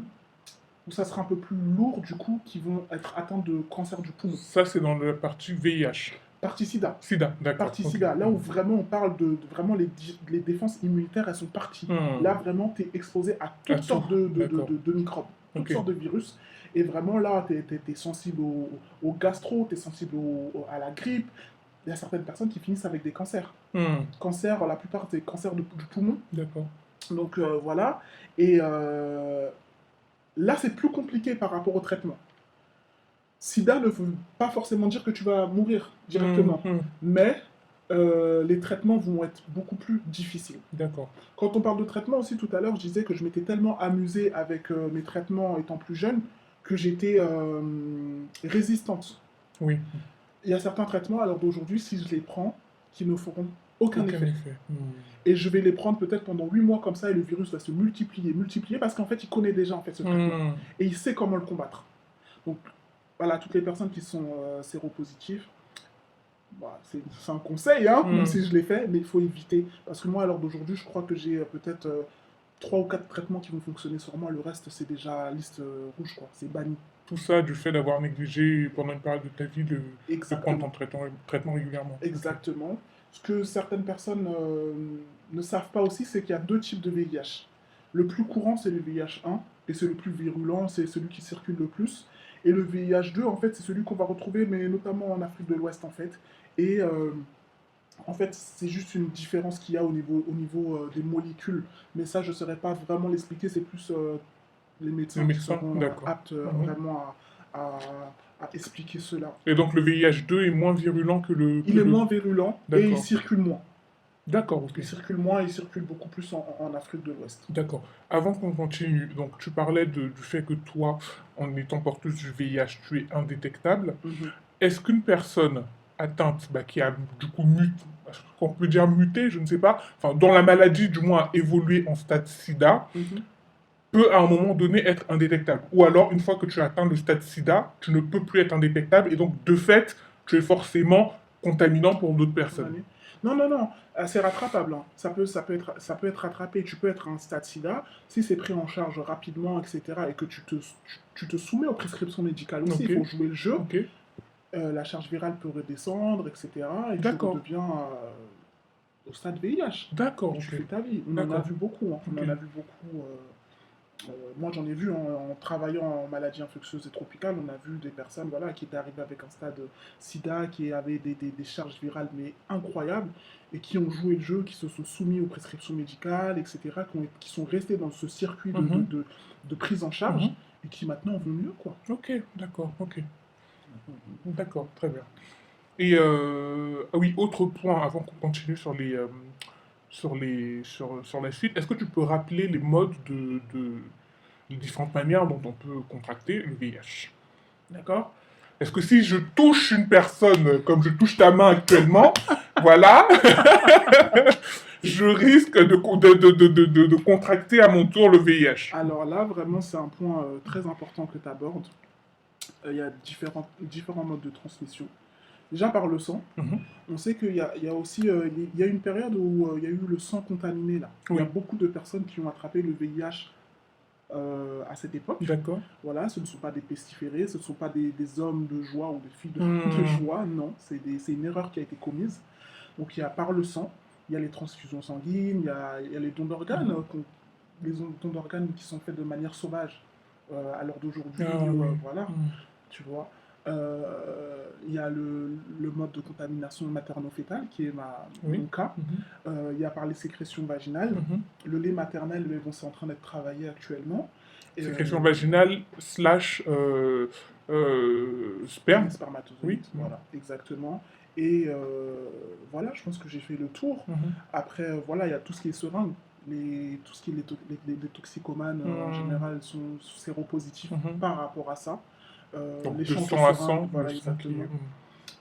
où ça sera un peu plus lourd, du coup, qui vont être atteintes de cancer du poumon. Ça, c'est dans la partie VIH. Partie SIDA. Sida, d'accord. Partie Ok. SIDA. Là où vraiment on parle vraiment les défenses immunitaires, elles sont parties. Là, vraiment, tu es exposé à À toutes tout, sortes d'accord. de microbes, toutes Ok. sortes de virus. Et vraiment, là, tu es sensible au gastro, tu es sensible à la grippe. Il y a certaines personnes qui finissent avec des cancers. Cancers, la plupart des cancers du poumon. D'accord. Donc voilà. Et là, c'est plus compliqué par rapport au traitement. SIDA ne veut pas forcément dire que tu vas mourir directement, mais les traitements vont être beaucoup plus difficiles. D'accord. Quand on parle de traitement aussi, tout à l'heure, je disais que je m'étais tellement amusée avec mes traitements étant plus jeune que j'étais résistante. Oui, Il y a certains traitements, à l'heure d'aujourd'hui, si je les prends, qui ne feront aucun aucun effet. effet. Et je vais les prendre peut-être pendant 8 mois comme ça, et le virus va se multiplier, multiplier, parce qu'en fait, il connaît déjà en fait, ce traitement. Et il sait comment le combattre. Donc, voilà, toutes les personnes qui sont séropositives, bah, c'est un conseil, hein, même si je l'ai fait, mais il faut éviter. Parce que moi, à l'heure d'aujourd'hui, je crois que j'ai peut-être 3 ou 4 traitements qui vont fonctionner sur moi. Le reste, c'est déjà liste rouge, quoi. C'est banni. Tout ça du fait d'avoir négligé pendant une période de ta vie de prendre ton Exactement. traitement régulièrement. Exactement. Ce que certaines personnes ne savent pas aussi, c'est qu'il y a 2 types de VIH. Le plus courant, c'est le VIH 1, et c'est le plus virulent, c'est celui qui circule le plus. Et le VIH 2, en fait, c'est celui qu'on va retrouver, mais notamment en Afrique de l'Ouest, en fait. Et en fait, c'est juste une différence qu'il y a au niveau des molécules. Mais ça, je ne saurais pas vraiment l'expliquer, c'est plus les Les médecins qui médecins, seront d'accord. aptes vraiment à, à expliquer cela. Et donc le VIH2 est moins virulent que le... Il est moins virulent et il D'accord. circule moins. D'accord, ok. Il circule moins, il circule beaucoup plus en Afrique de l'Ouest. D'accord. Avant qu'on continue, donc tu parlais du fait que toi, en étant porteuse du VIH, tu es indétectable. Est-ce qu'une personne atteinte, qui a du coup muté, qu'on peut dire muté, je ne sais pas, enfin dont la maladie du moins a évolué en stade SIDA, peut à un moment donné être indétectable. Ou alors, une fois que tu atteins le stade SIDA, tu ne peux plus être indétectable et donc, de fait, tu es forcément contaminant pour d'autres personnes. Non, non, non, c'est rattrapable. Hein. Ça peut être rattrapé. Tu peux être un stade SIDA si c'est pris en charge rapidement, etc. et que tu te soumets aux prescriptions médicales aussi. Ok. Il faut jouer le jeu. Ok. La charge virale peut redescendre, etc. Et tu D'accord. redeviens au stade VIH. D'accord. Et tu Ok. fais ta vie. On en a D'accord. vu beaucoup. Hein. On Ok. en a vu beaucoup. Moi, j'en ai vu en travaillant en maladies infectieuses et tropicales. On a vu des personnes voilà, qui étaient arrivées avec un stade SIDA, qui avaient des charges virales mais incroyables et qui ont joué le jeu, qui se sont soumis aux prescriptions médicales, etc., qui sont restés dans ce circuit de prise en charge et qui maintenant vont mieux, quoi. Ok, d'accord, ok. D'accord, très bien. Et ah oui, autre point avant qu'on continue sur sur la suite, est-ce que tu peux rappeler les modes de différentes manières dont on peut contracter le VIH? D'accord? Est-ce que si je touche une personne comme je touche ta main actuellement, voilà, je risque de contracter à mon tour le VIH? Alors là, vraiment, c'est un point très important que tu abordes. Il y a différents modes de transmission. Déjà par le sang, on sait qu'il y a aussi il y a une période où il y a eu le sang contaminé là. Il y a beaucoup de personnes qui ont attrapé le VIH à cette époque. D'accord. Voilà, ce ne sont pas des pestiférés, ce ne sont pas des hommes de joie ou des filles de joie, non, c'est une erreur qui a été commise. Donc il y a par le sang, il y a les transfusions sanguines, il y a les dons d'organes, les dons d'organes qui sont faits de manière sauvage à l'heure d'aujourd'hui, voilà, tu vois. Il y a le mode de contamination materno-fétale qui est mon cas. Il y a par les sécrétions vaginales. Le lait maternel, mais bon, c'est en train d'être travaillé actuellement. Sécrétion vaginale slash sperme. Spermatozoïdes, voilà, exactement. Et voilà, je pense que j'ai fait le tour. Après, voilà, il y a tout ce qui est seringue. Tout ce qui est les toxicomanes en général sont séropositifs par rapport à ça. Donc les de champs 100 à 100, voilà, exactement.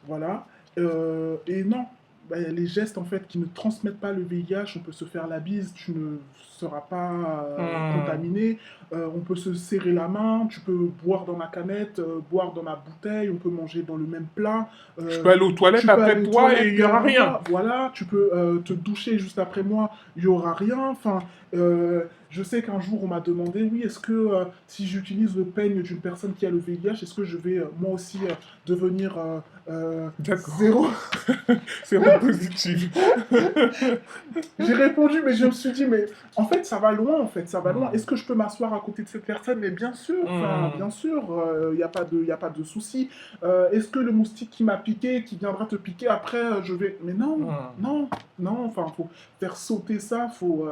Voilà. Et non, les gestes en fait qui ne transmettent pas le VIH, on peut se faire la bise, tu ne seras pas contaminé. On peut se serrer la main, tu peux boire dans ma canette, boire dans ma bouteille, on peut manger dans le même plat. Je peux aller aux toilettes après toi et il n'y aura rien. Voilà, tu peux te doucher juste après moi, il n'y aura rien. Enfin, Je sais qu'un jour, on m'a demandé, oui, est-ce que si j'utilise le peigne d'une personne qui a le VIH, est-ce que je vais moi aussi devenir D'accord. zéro? Séropositive. J'ai répondu, mais je me suis dit, mais en fait, ça va loin, en fait, ça va loin. Mm. Est-ce que je peux m'asseoir à côté de cette personne? Mais bien sûr, il n'y a pas y a pas de souci. Est-ce que le moustique qui m'a piqué, qui viendra te piquer après, je vais... Mais non, Mm. non, non, enfin, faut faire sauter ça, faut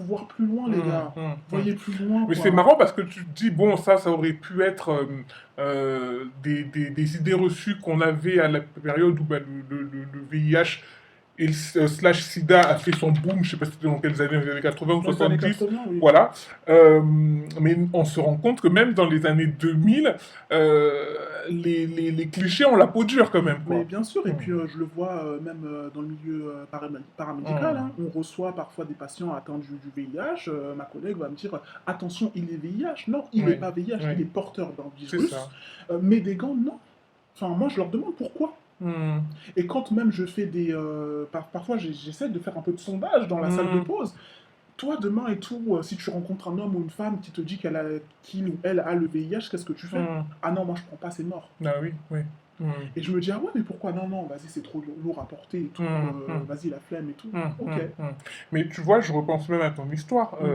voir plus loin, les gars. Mm. Voyez plus loin, Mais quoi. c'est marrant parce que tu te dis, bon, ça aurait pu être des idées reçues qu'on avait à la période où bah, le VIH et slash SIDA a fait son boom, je sais pas si c'était dans quelles années, les années 80 ou Dans les années 70, 80, oui. voilà. Mais on se rend compte que même dans les années 2000, les clichés ont la peau dure quand même, Mais quoi. bien sûr, et Mm. puis je le vois même dans le milieu paramédical, Mm. hein. On reçoit parfois des patients atteints du VIH. Ma collègue va me dire attention, il est VIH. Non, il n'est Oui, pas VIH, il oui, est porteur d'un c'est virus. ça. Mais des gants, non. Enfin, moi, je leur demande pourquoi. Mm. Et quand même je fais des. Parfois, j'essaie de faire un peu de sondage dans la salle de Mm. pause. Toi, demain et tout, si tu rencontres un homme ou une femme qui te dit qu'il ou elle a le VIH, qu'est-ce que tu fais? Mm. Ah non, moi, je prends pas, c'est mort. Ah oui, oui. Mm. Et je me dis, ah ouais, mais pourquoi? Non, non, vas-y, c'est trop lourd à porter et tout. Vas-y, la flemme et tout. Ok. Mais tu vois, je repense même à ton histoire. Mm.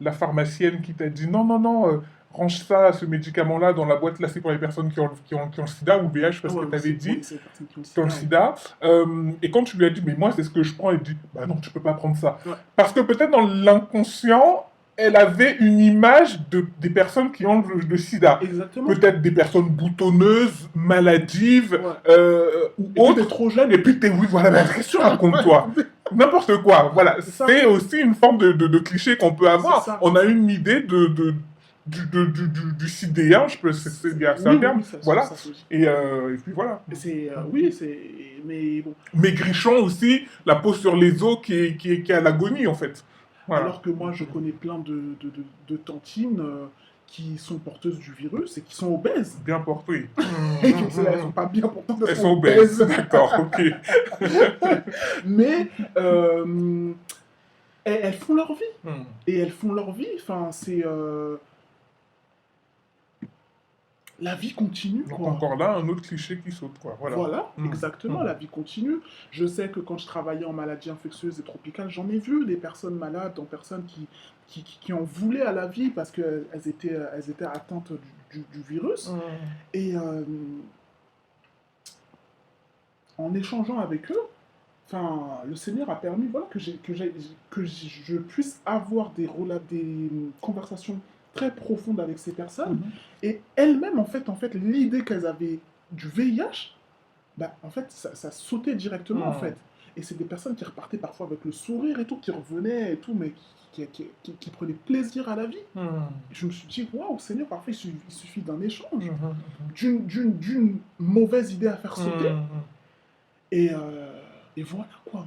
La pharmacienne qui t'a dit non, non, non, range ça, ce médicament-là, dans la boîte là, c'est pour les personnes qui ont le sida ou le VIH, parce Ah que ouais, tu avais dit, oui, c'est les personnes qui ont le dans le sida, sida. Et quand tu lui as dit, mais moi, c'est ce que je prends, elle dit, bah non, tu peux pas prendre ça. ouais. Parce que peut-être dans l'inconscient, elle avait une image des personnes qui ont le sida. Exactement. Peut-être des personnes boutonneuses, maladives, Ouais. ou Et puis, autres. t'es trop jeune. Et puis, oui, voilà, mais qu'est-ce que tu racontes, toi? N'importe quoi, voilà. C'est ça. C'est aussi une forme de cliché qu'on peut C'est avoir. ça. On a une idée du sidéen, il y a un terme, voilà. Ça se dit. Et puis voilà. Oui, mais bon. Maigrichon aussi, la peau sur les os qui est à l'agonie, en fait. Voilà. Alors que moi, je connais plein de tantines qui sont porteuses du virus et qui sont obèses. Bien porté. Et que elles sont pas bien porteuses, Elles sont obèses. D'accord, ok. Mais elles font leur vie. Et elles font leur vie. Enfin, c'est... la vie continue, Donc quoi. encore là, un autre cliché qui saute, quoi. Voilà. Voilà, exactement, la vie continue. Je sais que quand je travaillais en maladies infectieuses et tropicales, j'en ai vu des personnes malades, des personnes qui en voulaient à la vie parce qu'elles étaient atteintes du virus. Et en échangeant avec eux, le Seigneur a permis voilà, que je puisse avoir des conversations très profondes avec ces personnes. Et elles-mêmes, en fait l'idée qu'elles avaient du VIH, bah, en fait, ça sautait directement, en fait. Et c'est des personnes qui repartaient parfois avec le sourire et tout, qui revenaient et tout, mais qui prenaient plaisir à la vie. Je me suis dit, waouh, Seigneur, parfois, il suffit d'un échange, d'une mauvaise idée à faire sauter. Et voilà, quoi.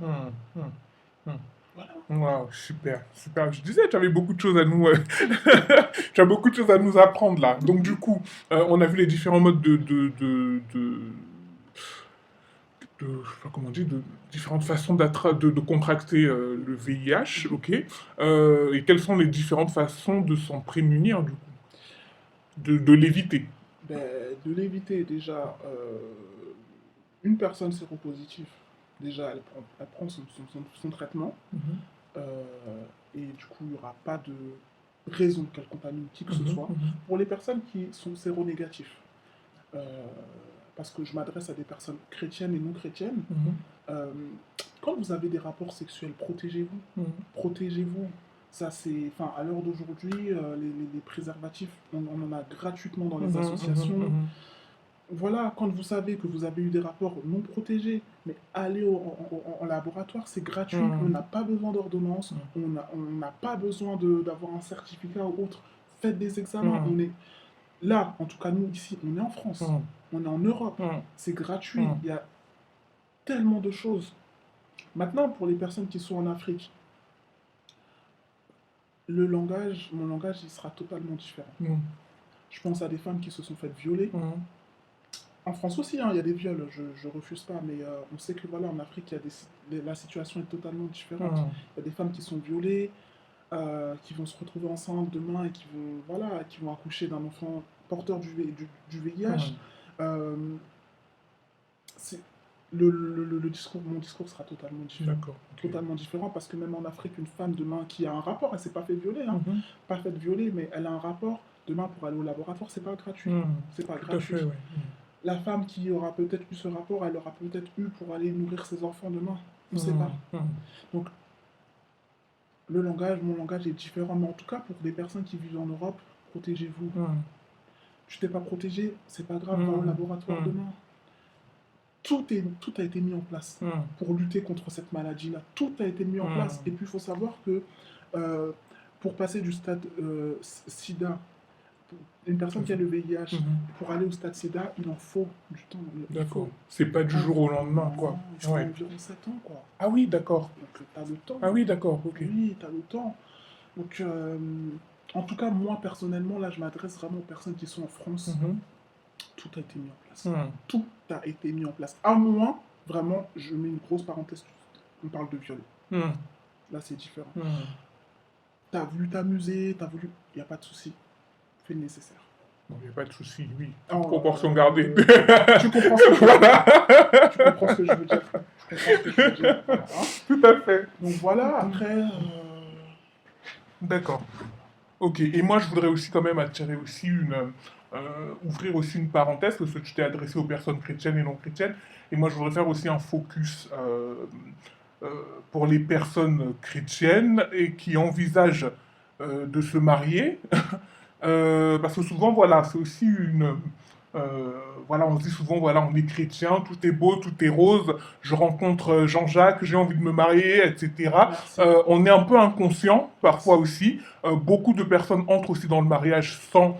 Voilà. Wow, super, super. Je disais, tu avais beaucoup de choses à nous, tu as beaucoup de choses à nous apprendre là. Donc du coup, on a vu les différents modes je sais pas comment on dit, de différentes façons de contracter le VIH, ok. Et quelles sont les différentes façons de s'en prémunir du coup, de l'éviter. Ben, de l'éviter, déjà, une personne séropositive, déjà, elle prend son traitement. Et du coup, il n'y aura pas de raison qu'elle contamine qui que ce soit. Pour les personnes qui sont séronégatifs, parce que je m'adresse à des personnes chrétiennes et non chrétiennes, quand vous avez des rapports sexuels, protégez-vous. Protégez-vous. Ça, c'est, à l'heure d'aujourd'hui, les préservatifs, on en a gratuitement dans les associations. Voilà, quand vous savez que vous avez eu des rapports non protégés, mais allez en laboratoire, c'est gratuit. On n'a pas besoin d'ordonnance, on n'a pas besoin d'avoir un certificat ou autre. Faites des examens. On est là, en tout cas nous ici, on est en France, on est en Europe, c'est gratuit. Il y a tellement de choses. Maintenant, pour les personnes qui sont en Afrique, mon langage, il sera totalement différent. Je pense à des femmes qui se sont faites violer. En France aussi, il y a des viols, je refuse pas, mais on sait que voilà, en Afrique, la situation est totalement différente. Il y a des femmes qui sont violées, qui vont se retrouver enceintes demain et qui vont accoucher d'un enfant porteur du VIH. Mhm. Euh, c'est- mon discours sera totalement différent. D'accord. Ok. Totalement différent parce que même en Afrique, une femme demain qui a un rapport, elle s'est pas fait violer, hein, Mhm. pas fait violer, mais elle a un rapport demain pour aller au laboratoire, c'est pas gratuit. Mhm. C'est pas Tout à fait, gratuit. oui. La femme qui aura peut-être eu ce rapport, elle aura peut-être eu pour aller nourrir ses enfants demain. On ne sait Mhm. pas. Mhm. Donc mon langage est différent, mais en tout cas pour des personnes qui vivent en Europe, protégez-vous. Mhm. Tu t'es pas protégé, c'est pas grave, va au Mhm. laboratoire Mhm. demain. Tout a été mis en place Mhm. pour lutter contre cette maladie-là. Tout a été mis en place. Et Mhm. puis il faut savoir que euh, pour passer du stade SIDA, une personne qui a le VIH, Mhm. pour aller au stade SIDA, il en faut du temps. Il D'accord. faut C'est pas du jour au lendemain, Non, quoi. il faut Ouais. environ 7 ans, quoi. Ah oui, d'accord. Donc t'as le temps. Ah oui, d'accord, ok. Oui, t'as le temps. Donc en tout cas, moi personnellement, là, je m'adresse vraiment aux personnes qui sont en France. Mhm. Tout a été mis en place. Mhm. Tout a été mis en place. À moins, vraiment, je mets une grosse parenthèse, on parle de viol. Mhm. Là, c'est différent. Mhm. T'as voulu t'amuser, il n'y a pas de souci. Fais le nécessaire. Bon, il n'y a pas de souci, oui. Oh, Proportion gardée. Tu comprends ce que je veux dire. Tu comprends ce que je veux dire. Tu comprends ce que je veux dire. Voilà, hein. Tout à fait. Donc voilà, après... D'accord. Ok. Et moi, je voudrais aussi quand même attirer aussi ouvrir aussi une parenthèse, parce que tu t'es adressé aux personnes chrétiennes et non chrétiennes. Et moi, je voudrais faire aussi un focus euh, pour les personnes chrétiennes et qui envisagent de se marier. Parce que souvent, voilà, c'est aussi une. Voilà, on se dit souvent, voilà, on est chrétien, tout est beau, tout est rose, je rencontre Jean-Jacques, j'ai envie de me marier, etc. merci. On est un peu inconscient, parfois Merci. aussi. Beaucoup de personnes entrent aussi dans le mariage sans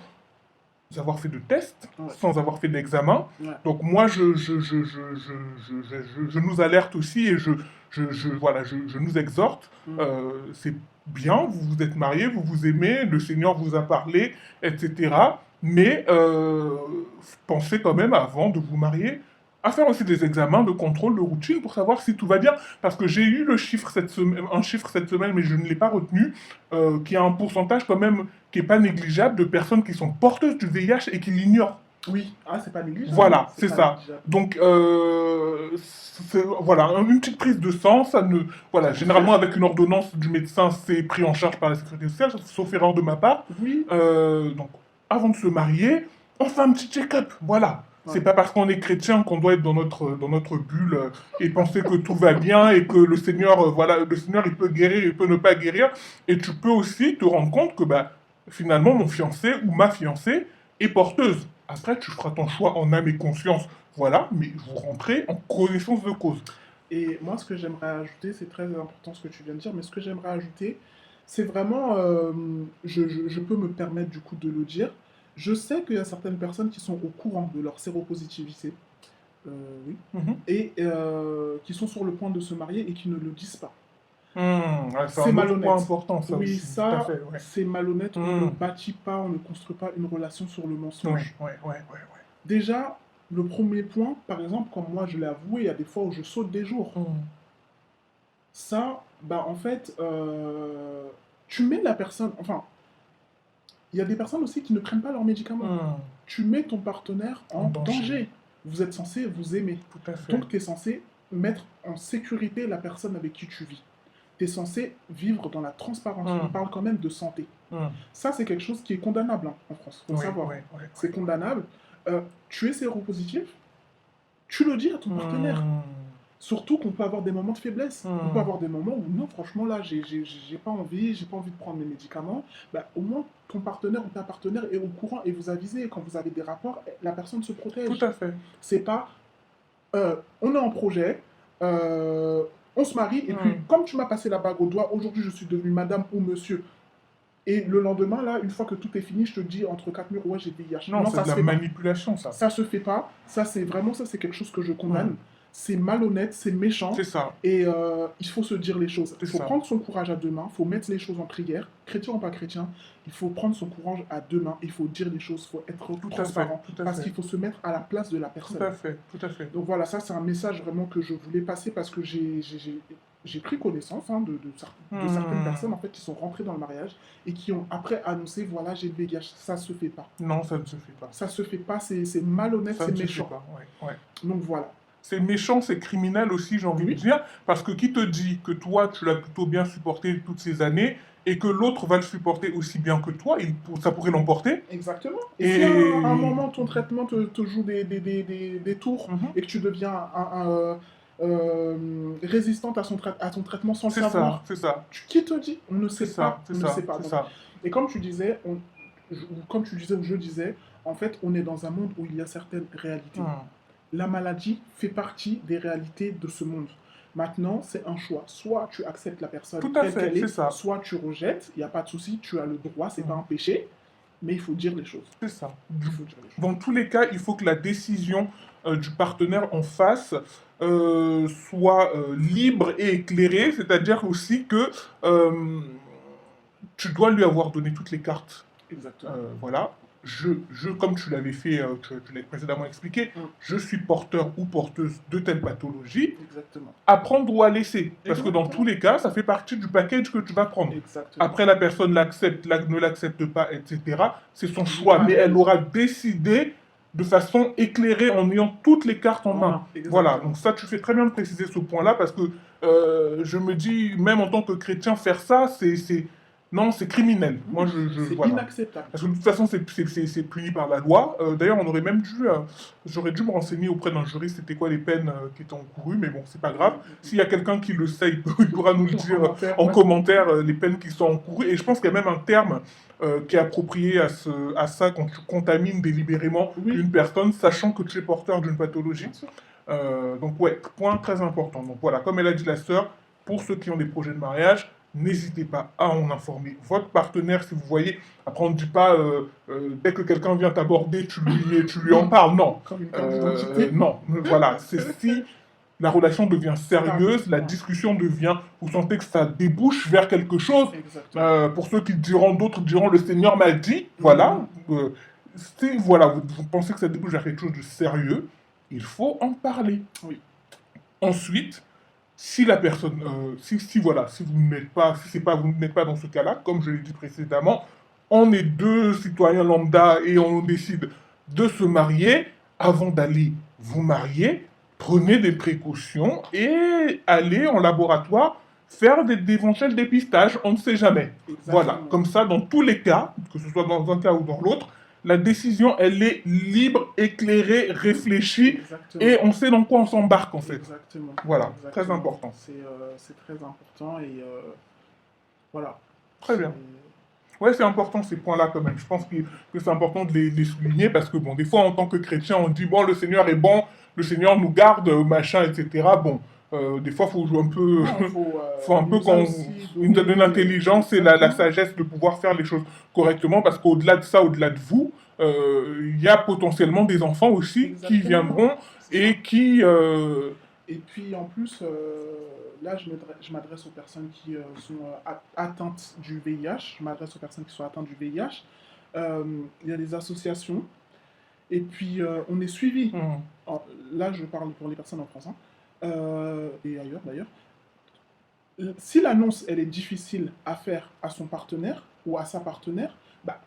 avoir fait de test, Ouais. sans avoir fait d'examen. Ouais. Donc moi, je nous alerte aussi et voilà, je nous exhorte. Mm. C'est bien, vous vous êtes mariés, vous vous aimez, le Seigneur vous a parlé, etc. Mais pensez quand même, avant de vous marier, à faire aussi des examens de contrôle de routine pour savoir si tout va bien. Parce que j'ai eu le chiffre un chiffre cette semaine, mais je ne l'ai pas retenu, qui a un pourcentage quand même qui n'est pas négligeable de personnes qui sont porteuses du VIH et qui l'ignorent. Oui, ah, c'est pas négligeable. Voilà, c'est pas ça. négligeable. Donc, voilà, une petite prise de sang, ça ne, voilà, généralement avec une ordonnance du médecin, c'est pris en charge par la sécurité sociale, sauf erreur de ma part. Oui, Donc, avant de se marier, on fait un petit check-up, voilà. Ouais. C'est pas parce qu'on est chrétien qu'on doit être dans notre bulle et penser que tout va bien et que le Seigneur, voilà, le Seigneur, il peut guérir, il peut ne pas guérir. Et tu peux aussi te rendre compte que, bah, finalement, mon fiancé ou ma fiancée est porteuse. Après, tu feras ton choix en âme et conscience, voilà, mais vous rentrez en connaissance de cause. et moi, ce que j'aimerais ajouter, c'est très important ce que tu viens de dire, mais ce que j'aimerais ajouter, c'est vraiment, je peux me permettre du coup de le dire. Je sais qu'il y a certaines personnes qui sont au courant de leur séropositivité, oui, Mhm. et qui sont sur le point de se marier et qui ne le disent pas. Ouais, c'est C'est un autre malhonnête. point important, ça Oui, aussi. Tout à ça, fait, ouais. c'est malhonnête. On Mm. ne bâtit pas, on ne construit pas une relation sur le Ouais, mensonge. ouais. Déjà, le premier point, par exemple, comme moi je l'ai avoué, il y a des fois où je saute des jours. Mm. Ça, bah en fait, tu mets la personne, enfin, il y a des personnes aussi qui ne prennent pas leurs médicaments. Mm. Tu mets ton partenaire en En danger. danger. Vous êtes censé vous aimer. Tout à fait. Donc, tu es censé mettre en sécurité la personne avec qui tu vis. Tu es censé vivre dans la transparence. Mm. On parle quand même de santé. Mm. Ça, c'est quelque chose qui est condamnable hein, en France. Il faut Ouais, savoir. ouais. C'est condamnable. Tu es séropositif, tu le dis à ton partenaire. Mm. Surtout qu'on peut avoir des moments de faiblesse. Mm. On peut avoir des moments où non, franchement, là, j'ai pas envie de prendre mes médicaments. Bah, au moins, ton partenaire ou ta partenaire est au courant et vous avisez. Quand vous avez des rapports, la personne se protège. Tout à fait. C'est pas, on est en projet, on se marie, et puis, Mm. comme tu m'as passé la bague au doigt, aujourd'hui, je suis devenue madame ou monsieur. Et le lendemain, là, une fois que tout est fini, je te dis entre quatre murs, ouais, j'ai VIH. Non, c'est ça de se la fait pas. manipulation, ça. Ça se fait pas. Ça, c'est quelque chose que je condamne. Mm. C'est malhonnête, c'est méchant. C'est ça. Et il faut se dire les choses. Il C'est faut ça. prendre son courage à deux mains. Il faut mettre les choses en prière. Chrétien ou pas chrétien, il faut prendre son courage à deux mains. Il faut dire les choses. Il faut être Tout à fait. transparent. Tout à Parce fait. qu'il faut se mettre à la place de la personne. Tout à fait. Tout à fait. Donc voilà, ça c'est un message vraiment que je voulais passer parce que j'ai pris connaissance hein, de certaines personnes en fait qui sont rentrées dans le mariage et qui ont après annoncé voilà j'ai le VIH. Ça se fait pas. Non, ça ne se fait pas. Ça se fait pas, c'est malhonnête, Ça c'est ne se fait méchant. pas, ouais, ouais. Donc voilà. C'est méchant, c'est criminel aussi, j'ai envie de Oui, dire, parce que qui te dit que toi, tu l'as plutôt bien supporté toutes ces années et que l'autre va le supporter aussi bien que toi, ça pourrait l'emporter. exactement. Et si à un Et... moment ton traitement te joue des tours Mhm. et que tu deviens résistante à ton traitement sans le C'est ça, savoir, c'est ça, qui te dit? On ne c'est sait ça, pas, c'est on ne ça, sait pas. c'est Donc, ça. et comme tu disais, comme tu disais ou je disais, en fait, on est dans un monde où il y a certaines réalités. Hmm. La maladie fait partie des réalités de ce monde. Maintenant, c'est un choix. Soit tu acceptes la personne Tout à telle fait, qu'elle c'est est, ça. soit tu rejettes. Il n'y a pas de souci, tu as le droit, c'est pas Hmm. un péché, mais il faut dire les choses. C'est ça. Il faut dire les choses. Dans tous les cas, il faut que la décision du partenaire en face soit libre et éclairée, c'est-à-dire aussi que tu dois lui avoir donné toutes les cartes. Exactement. Voilà. Comme tu l'avais fait, tu l'avais précédemment expliqué, Mm. je suis porteur ou porteuse de telle pathologie. Exactement. À prendre ou à laisser. Parce que dans Exactement. tous les cas, ça fait partie du package que tu vas prendre. Exactement. Après, la personne l'accepte, ne l'accepte pas, etc. C'est son choix. Ah, Mais elle aura décidé de façon éclairée en ayant toutes les cartes en main. Voilà. Donc ça, tu fais très bien de préciser ce point-là parce que je me dis, même en tant que chrétien, faire ça, non, c'est criminel. Moi, c'est voilà. inacceptable. Parce que de toute façon, c'est puni par la loi. D'ailleurs, on aurait même dû, j'aurais dû me renseigner auprès d'un juriste, c'était quoi les peines qui étaient encourues, mais bon, c'est pas grave. S'il y a quelqu'un qui le sait, il pourra nous le dire en Ouais. commentaire, les peines qui sont encourues. Et je pense qu'il y a même un terme qui est approprié à ça quand tu contamines délibérément Oui. une personne, sachant que tu es porteur d'une pathologie. Bien sûr. Donc ouais, point très important. Donc voilà, comme elle a dit la sœur, pour ceux qui ont des projets de mariage, n'hésitez pas à en informer votre partenaire si vous voyez. Après, on ne dit pas dès que quelqu'un vient t'aborder, tu lui en parles. Non. Comme une carte d'identité. Non. Voilà. C'est si la relation devient sérieuse, la Ouais. discussion devient, vous sentez que ça débouche vers quelque chose. Exactement. Pour ceux qui diront, d'autres diront, le Seigneur m'a dit. Voilà. Si voilà, vous pensez que ça débouche vers quelque chose de sérieux, il faut en parler. Oui. Ensuite, si la personne, voilà, si vous n'êtes pas, si c'est pas, vous n'êtes pas dans ce cas-là, comme je l'ai dit précédemment, on est deux citoyens lambda et on décide de se marier. Avant d'aller vous marier, prenez des précautions et allez en laboratoire faire d'éventuels dépistages. On ne sait jamais. Exactement. Voilà, comme ça, dans tous les cas, que ce soit dans un cas ou dans l'autre, la décision, elle est libre, éclairée, réfléchie, Exactement. et on sait dans quoi on s'embarque, en fait. Exactement. Voilà, Exactement. très important. C'est très important et voilà. Très bien. Ouais, c'est important ces points-là quand même. Je pense que c'est important de les souligner parce que, bon, des fois, en tant que chrétien, on dit, bon, le Seigneur est bon, le Seigneur nous garde, machin, etc. Bon, des fois, il faut jouer un peu... Non, faut un peu qu'on nous donne l'intelligence et la sagesse de pouvoir faire les choses correctement parce qu'au-delà de ça, au-delà de vous, il y a potentiellement des enfants aussi qui Exactement. viendront et qui... Et puis en plus, là je m'adresse aux personnes qui sont atteintes du VIH, je m'adresse aux personnes qui sont atteintes du VIH. Il y a des associations et puis on est suivi. Là je parle pour les personnes en France hein, et ailleurs d'ailleurs. Si l'annonce elle est difficile à faire à son partenaire ou à sa partenaire, bah,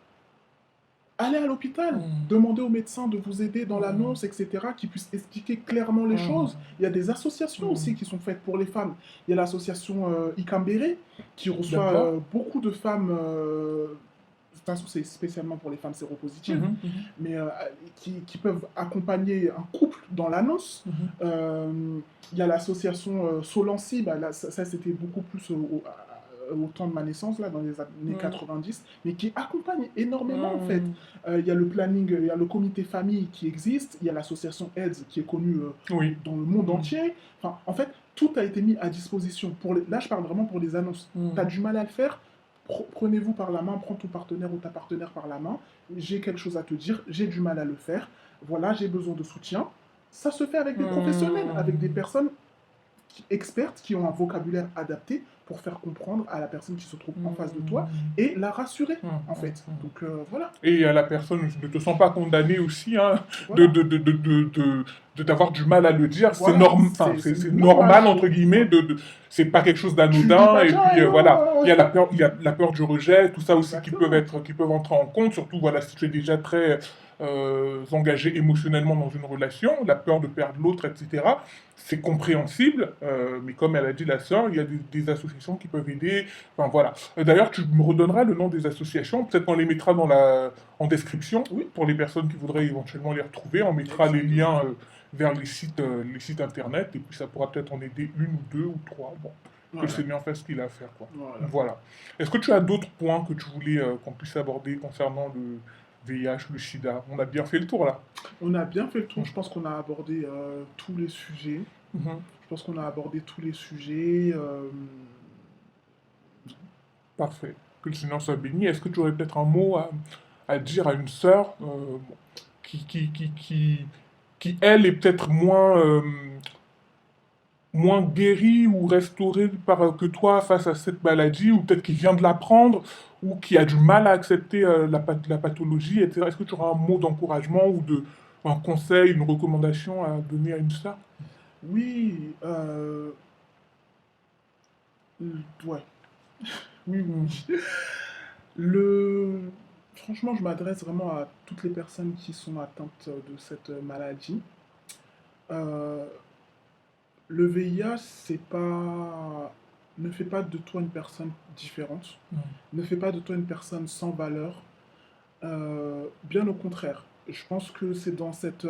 allez à l'hôpital, demandez au médecin de vous aider dans l'annonce, etc., qui puisse expliquer clairement les choses. Il y a des associations aussi qui sont faites pour les femmes. Il y a l'association Ikambere qui reçoit beaucoup de femmes, de toute façon c'est spécialement pour les femmes séropositives, mais qui peuvent accompagner un couple dans l'annonce. Il y a l'association Solancy, bah, là, ça c'était beaucoup plus au temps de ma naissance, là, dans les années 90, mais qui accompagne énormément, en fait. Il y a le planning, il y a le comité famille qui existe, il y a l'association AIDS qui est connue dans le monde entier. Enfin, en fait, tout a été mis à disposition. Là, je parle vraiment pour les annonces. Tu as du mal à le faire, prenez-vous par la main, prends ton partenaire ou ta partenaire par la main. J'ai quelque chose à te dire, j'ai du mal à le faire. Voilà, j'ai besoin de soutien. Ça se fait avec des professionnels, avec des personnes expertes qui ont un vocabulaire adapté pour faire comprendre à la personne qui se trouve en face de toi et la rassurer, en fait. Donc, voilà. Et à la personne ne te sens pas condamné aussi hein, Voilà. d'avoir du mal à le dire. Voilà, C'est normal, entre guillemets, c'est pas quelque chose Tu dis d'anodin. pas, Et tiens, puis hello, voilà, il y a la peur du rejet, tout ça aussi Exactement. qui peuvent entrer en compte, surtout voilà, si tu es déjà très engagé émotionnellement dans une relation, la peur de perdre l'autre, etc. C'est compréhensible, mais comme elle a dit la sœur, il y a des associations qui peuvent aider. Enfin voilà. D'ailleurs, tu me redonneras le nom des associations, peut-être qu'on les mettra en description Oui. pour les personnes qui voudraient éventuellement les retrouver. On mettra les liens vers les sites internet et puis ça pourra peut-être en aider une ou deux ou trois. Bon, que le Voilà. Seigneur fasse ce qu'il a à faire. Quoi. Voilà. Voilà. Est-ce que tu as d'autres points que tu voulais qu'on puisse aborder concernant le VIH, le sida? On a bien fait le tour là. On a bien fait le tour. Je pense qu'on a abordé tous les sujets. Mhm. Je pense qu'on a abordé tous les sujets. Parfait. Que le Seigneur soit béni. Est-ce que tu aurais peut-être un mot à dire à une sœur qui, elle, est peut-être moins guérie ou restaurée que toi face à cette maladie, ou peut-être qui vient de l'apprendre, ou qui a du mal à accepter la pathologie, etc. Est-ce que tu auras un mot d'encouragement ou un conseil, une recommandation à donner à une sœur? Oui. Ouais. Oui, oui. Le... Franchement, je m'adresse vraiment à toutes les personnes qui sont atteintes de cette maladie. Euh, le VIH, c'est pas... ne fait pas de toi une personne différente, Mm. ne fait pas de toi une personne sans valeur. Bien au contraire. Je pense que c'est dans cette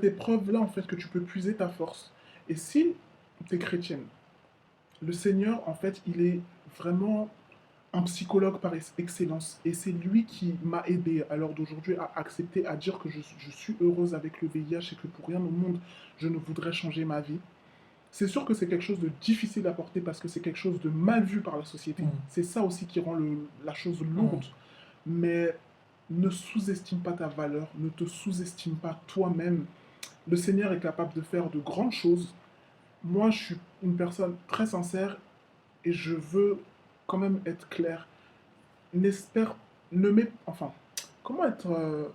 épreuve-là, en fait, que tu peux puiser ta force. Et si tu es chrétienne, le Seigneur, en fait, il est vraiment un psychologue par excellence. Et c'est lui qui m'a aidé à l'heure d'aujourd'hui à accepter, à dire que je suis heureuse avec le VIH et que pour rien au monde, je ne voudrais changer ma vie. C'est sûr que c'est quelque chose de difficile à porter parce que c'est quelque chose de mal vu par la société. Mm. C'est ça aussi qui rend la chose Mm. lourde. Mais ne sous-estime pas ta valeur, ne te sous-estime pas toi-même. Le Seigneur est capable de faire de grandes choses. Moi, je suis une personne très sincère et je veux quand même être clair. N'espère, ne mets, enfin, comment être,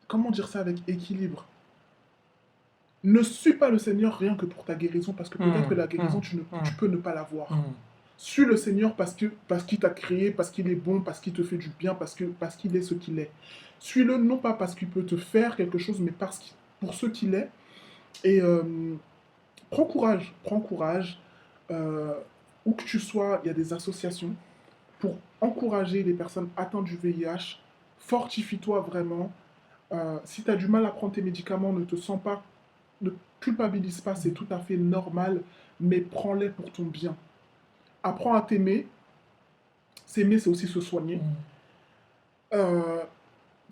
comment dire ça avec équilibre? Ne suis pas le Seigneur rien que pour ta guérison, parce que peut-être que la guérison, tu peux ne pas l'avoir. Suis le Seigneur parce qu'il t'a créé, parce qu'il est bon, parce qu'il te fait du bien, parce qu'il est ce qu'il est. Suis-le non pas parce qu'il peut te faire quelque chose, mais pour ce qu'il est. Et prends courage, prends courage. Où que tu sois, il y a des associations pour encourager les personnes atteintes du VIH. Fortifie-toi vraiment. Si tu as du mal à prendre tes médicaments, ne te sens pas, ne culpabilise pas, c'est tout à fait normal, mais prends-les pour ton bien. Apprends à t'aimer. S'aimer, c'est aussi se soigner. Euh,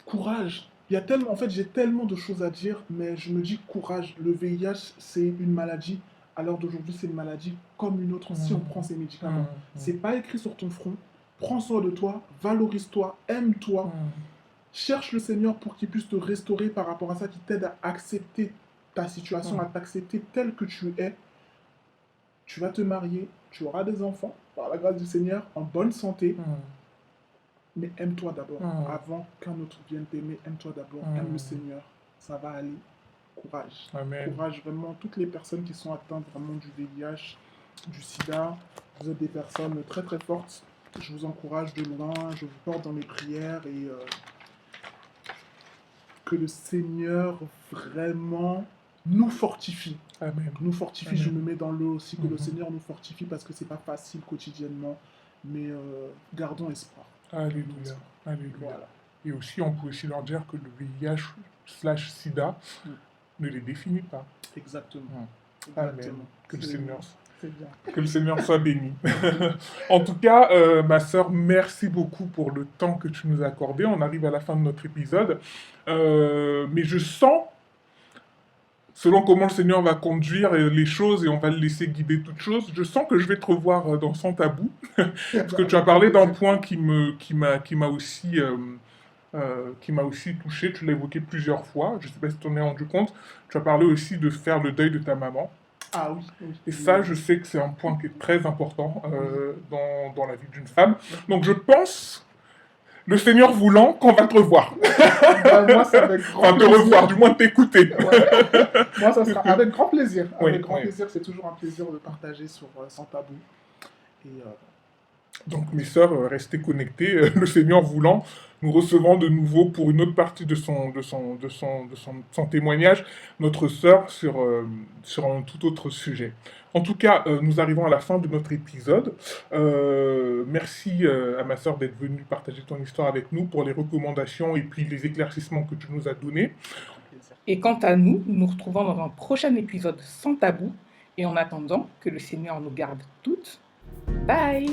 Courage. Il y a tellement, en fait, j'ai tellement de choses à dire, mais je me dis courage. Le VIH, c'est une maladie. À l'heure d'aujourd'hui, c'est une maladie comme une autre si on prend ces médicaments. C'est pas écrit sur ton front. Prends soin de toi, valorise-toi, aime-toi. Cherche le Seigneur pour qu'il puisse te restaurer par rapport à ça, qui t'aide à accepter ta situation, à t'accepter tel que tu es. Tu vas te marier, tu auras des enfants, par la grâce du Seigneur, en bonne santé. Mais aime-toi d'abord. Avant qu'un autre vienne t'aimer, aime-toi d'abord. Aime le Seigneur. Ça va aller. Courage. Amen. Courage, vraiment. Toutes les personnes qui sont atteintes vraiment du VIH, du sida, vous êtes des personnes très très fortes. Je vous encourage de loin. Je vous porte dans mes prières et que le Seigneur vraiment nous fortifie. Amen. Nous fortifie. Amen. Je me mets dans l'eau aussi. Que le Seigneur nous fortifie parce que c'est pas facile quotidiennement. Mais gardons espoir. Alléluia. Alléluia. Voilà. Et aussi, on peut aussi leur dire que le VIH/SIDA ne les définit pas. Exactement. Amen. Exactement. Que le C'est Seigneur, bien. que le Seigneur soit béni. En tout cas, ma sœur, merci beaucoup pour le temps que tu nous as accordé. On arrive à la fin de notre épisode. Mais je sens, selon comment le Seigneur va conduire les choses et on va le laisser guider toutes choses, je sens que je vais te revoir dans Sans Tabou. Parce que tu as parlé d'un point qui m'a aussi qui m'a aussi touché. Tu l'as évoqué plusieurs fois. Je ne sais pas si tu t'en es rendu compte. Tu as parlé aussi de faire le deuil de ta maman. Ah oui, oui. Et ça, je sais que c'est un point qui est très important dans la vie d'une femme. Donc je pense, le Seigneur voulant, qu'on va te revoir. Moi, c'est avec grand Enfin, te plaisir. revoir, du moins t'écouter. Ouais. Moi, ça sera avec grand plaisir. Oui, Avec grand oui. plaisir, c'est toujours un plaisir de partager sur Sans Tabou. Et, Donc mes sœurs, restez connectées. Le Seigneur voulant, nous recevons de nouveau pour une autre partie de son témoignage, notre sœur sur un tout autre sujet. En tout cas, nous arrivons à la fin de notre épisode. Merci à ma sœur d'être venue partager ton histoire avec nous pour les recommandations et puis les éclaircissements que tu nous as donnés. plaisir. Et quant à nous, nous nous retrouvons dans un prochain épisode sans tabou. Et en attendant, que le Seigneur nous garde toutes. Bye!